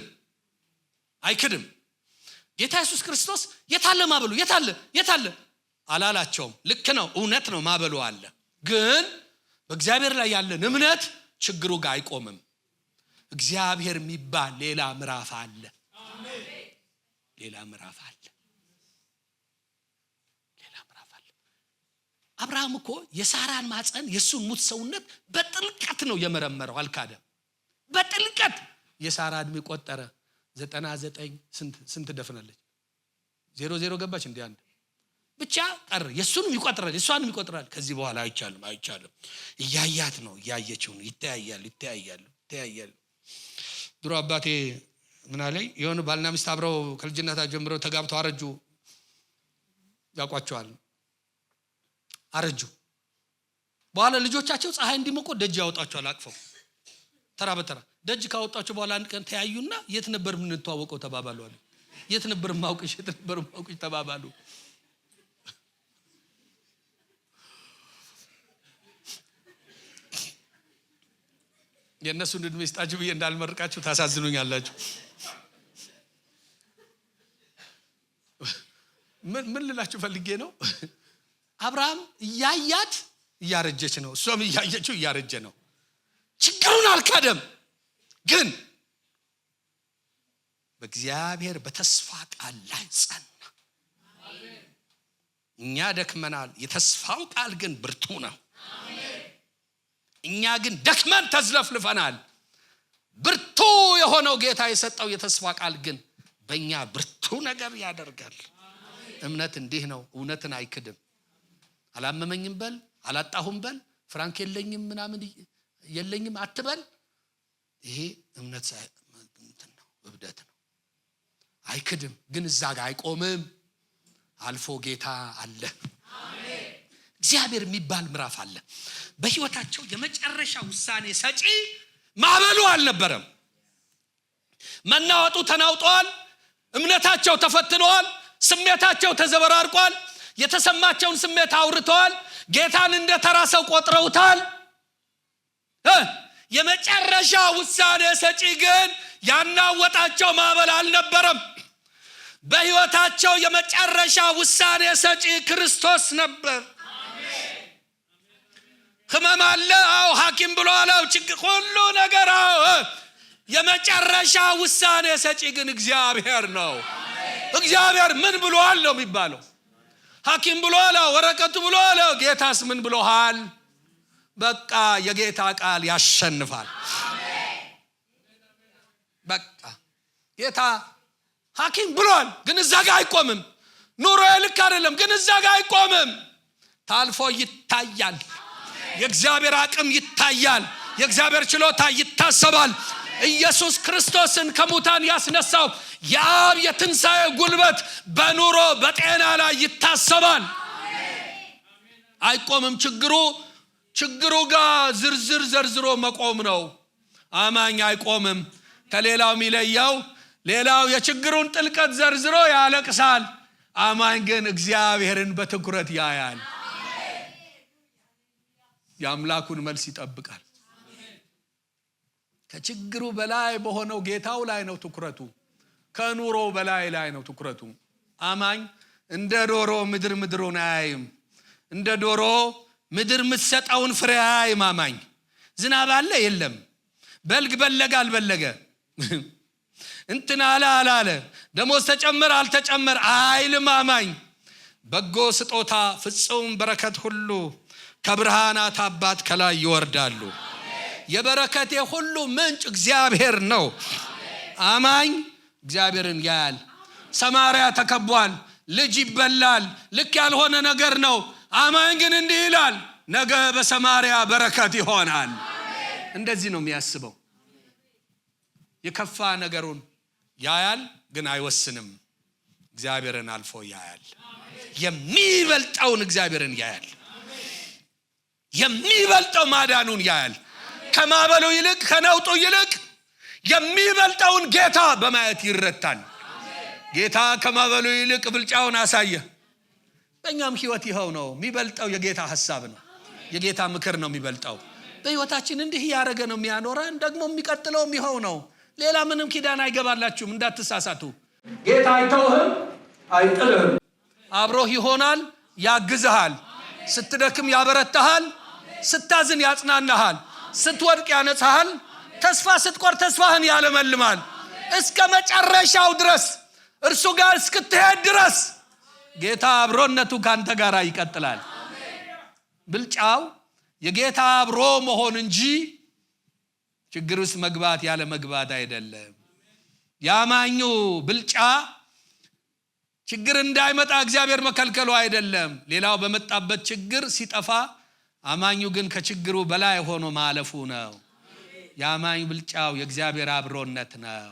ጌታ ኢየሱስ ክርስቶስ የታለ ማዕበሉ? የታለ አላላቸውም። ልክ ነው፣ እውነት ነው፣ ማዕበሉ አለ። ግን በእግዚአብሔር ላይ ያለን እምነት ችግሩ ጋር አይቆምም። እግዚአብሔር የሚባል ሌላ ምዕራፍ አለ። አብርሃም እኮ የሳራን ማፀን የሱን ሙት ሰውነት በጥልቀት ነው የመረመረው። አልካደም። በጥልቀት የሳራ እድሜ ቆጠረ። 99 ስንት ደፍናለች? 00 ገባች እንዴ? አንድ ብቻ ቀር። የሱንም ይቆጥራል የሷንም ይቆጥራል። ከዚህ በኋላ አይቻልም። እያያት ነው፣ እያየችው ነው። ይተያያሉ። ድሮ አባቴ ምን አለኝ፣ የሆነ ባልና ሚስት አብረው ከልጅነታቸው ጀምረው ተጋብተው አረጁ። ያውቋቸዋል። አረጁ በኋላ ልጆቻቸው ፀሐይ እንዲሞቁ ደጅ ያወጣቸዋል አቅፈው ተራ በተራ። ደጅ ካወጣቸው በኋላ አንድ ቀን ተያዩና የት ነበር የምንተዋወቀው ተባባሉ አለ። የት ነበር ማውቅሽ ተባባሉ። የእነሱን እድሜ ይስጣችሁ ብዬ እንዳልመርቃችሁ ታሳዝኑኛላችሁ። ምን ልላችሁ ፈልጌ ነው፣ አብርሃም እያያት እያረጀች ነው፣ እሷም እያየችው እያረጀ ነው። ችግሩን አልካደም፣ ግን በእግዚአብሔር በተስፋ ቃል ላይ ጸና። እኛ ደክመናል፣ የተስፋው ቃል ግን ብርቱ ነው። እኛ ግን ደክመን ተዝለፍልፈናል። ብርቱ የሆነው ጌታ የሰጠው የተስፋ ቃል ግን በእኛ ብርቱ ነገር ያደርጋል። እምነት እንዲህ ነው፣ እውነትን አይክድም። አላመመኝም በል፣ አላጣሁም በል፣ ፍራንክ የለኝም ምናምን የለኝም አትበል። ይሄ እምነት ነው፣ እብደት ነው። አይክድም፣ ግን እዛ ጋር አይቆምም። አልፎ ጌታ አለ። እግዚአብሔር የሚባል ምዕራፍ አለ በህይወታቸው። የመጨረሻ ውሳኔ ሰጪ ማዕበሉ አልነበረም። መናወጡ ተናውጠዋል። እምነታቸው ተፈትነዋል። ስሜታቸው ተዘበራርቋል። የተሰማቸውን ስሜት አውርተዋል። ጌታን እንደ ተራ ሰው ቆጥረውታል። የመጨረሻ ውሳኔ ሰጪ ግን ያናወጣቸው ማዕበል አልነበረም። በህይወታቸው የመጨረሻ ውሳኔ ሰጪ ክርስቶስ ነበር። ህመም አለ፣ አዎ ሐኪም ብሎ አለው፣ ችግር ሁሉ ነገር አዎ። የመጨረሻ ውሳኔ ሰጪ ግን እግዚአብሔር ነው። እግዚአብሔር ምን ብሎሃል ነው የሚባለው። ሐኪም ብሎ አለው፣ ወረቀቱ ብሎ አለው፣ ጌታስ ምን ብሎሃል? በቃ የጌታ ቃል ያሸንፋል። በቃ ጌታ ሐኪም ብሏል፣ ግን እዛ ጋር አይቆምም። ኑሮ ልክ አይደለም፣ ግን እዛ ጋር አይቆምም። ታልፎ ይታያል። የእግዚአብሔር አቅም ይታያል። የእግዚአብሔር ችሎታ ይታሰባል። ኢየሱስ ክርስቶስን ከሙታን ያስነሳው የአብ የትንሣኤ ጉልበት በኑሮ በጤና ላይ ይታሰባል። አይቆምም። ችግሩ ጋር ዝርዝር ዘርዝሮ መቆም ነው። አማኝ አይቆምም። ከሌላው የሚለየው ሌላው የችግሩን ጥልቀት ዘርዝሮ ያለቅሳል። አማኝ ግን እግዚአብሔርን በትኩረት ያያል። የአምላኩን መልስ ይጠብቃል። ከችግሩ በላይ በሆነው ጌታው ላይ ነው ትኩረቱ። ከኑሮ በላይ ነው ትኩረቱ። አማኝ እንደ ዶሮ ምድሩን አያይም። እንደ ዶሮ ምድር የምትሰጠውን ፍሬ አያይም። አማኝ ዝናብ አለ የለም፣ በልግ በለገ አልበለገ፣ እንትን አለ ደሞዝ ተጨመረ አልተጨመረ አይልም። አማኝ በጎ ስጦታ ፍጹም በረከት ሁሉ ከብርሃናት አባት ከላይ ይወርዳሉ። የበረከቴ ሁሉ ምንጭ እግዚአብሔር ነው። አማኝ እግዚአብሔርን ያያል። ሰማርያ ተከቧል፣ ልጅ ይበላል፣ ልክ ያልሆነ ነገር ነው። አማኝ ግን እንዲህ ይላል፣ ነገ በሰማርያ በረከት ይሆናል። እንደዚህ ነው የሚያስበው። የከፋ ነገሩን ያያል፣ ግን አይወስንም። እግዚአብሔርን አልፎ ያያል። የሚበልጠውን እግዚአብሔርን ያያል። የሚበልጠው ማዳኑን ያያል። ከማዕበሉ ይልቅ ከነውጡ ይልቅ የሚበልጠውን ጌታ በማየት ይረታል። ጌታ ከማዕበሉ ይልቅ ብልጫውን አሳየ። በእኛም ህይወት ይኸው ነው። የሚበልጠው የጌታ ሐሳብ ነው። የጌታ ምክር ነው የሚበልጠው። በህይወታችን እንዲህ ያደረገ ነው የሚያኖረን። ደግሞ የሚቀጥለውም ይኸው ነው። ሌላ ምንም ኪዳን አይገባላችሁም፣ እንዳትሳሳቱ። ጌታ አይተውህም፣ አይጥልህም። አብሮህ ይሆናል፣ ያግዝሃል። ስትደክም ያበረታሃል፣ ስታዝን ያጽናናሃል፣ ስትወድቅ ያነጻሃል፣ ተስፋ ስትቆርጥ ተስፋህን ያለመልማል። እስከ መጨረሻው ድረስ እርሱ ጋር እስክትሄድ ድረስ ጌታ አብሮነቱ ካንተ ጋር ይቀጥላል። ብልጫው የጌታ አብሮ መሆን እንጂ ችግር ውስጥ መግባት ያለ መግባት አይደለም። ያማኙ ብልጫ ችግር እንዳይመጣ እግዚአብሔር መከልከሉ አይደለም። ሌላው በመጣበት ችግር ሲጠፋ አማኙ ግን ከችግሩ በላይ ሆኖ ማለፉ ነው። ያማኙ ብልጫው የእግዚአብሔር አብሮነት ነው።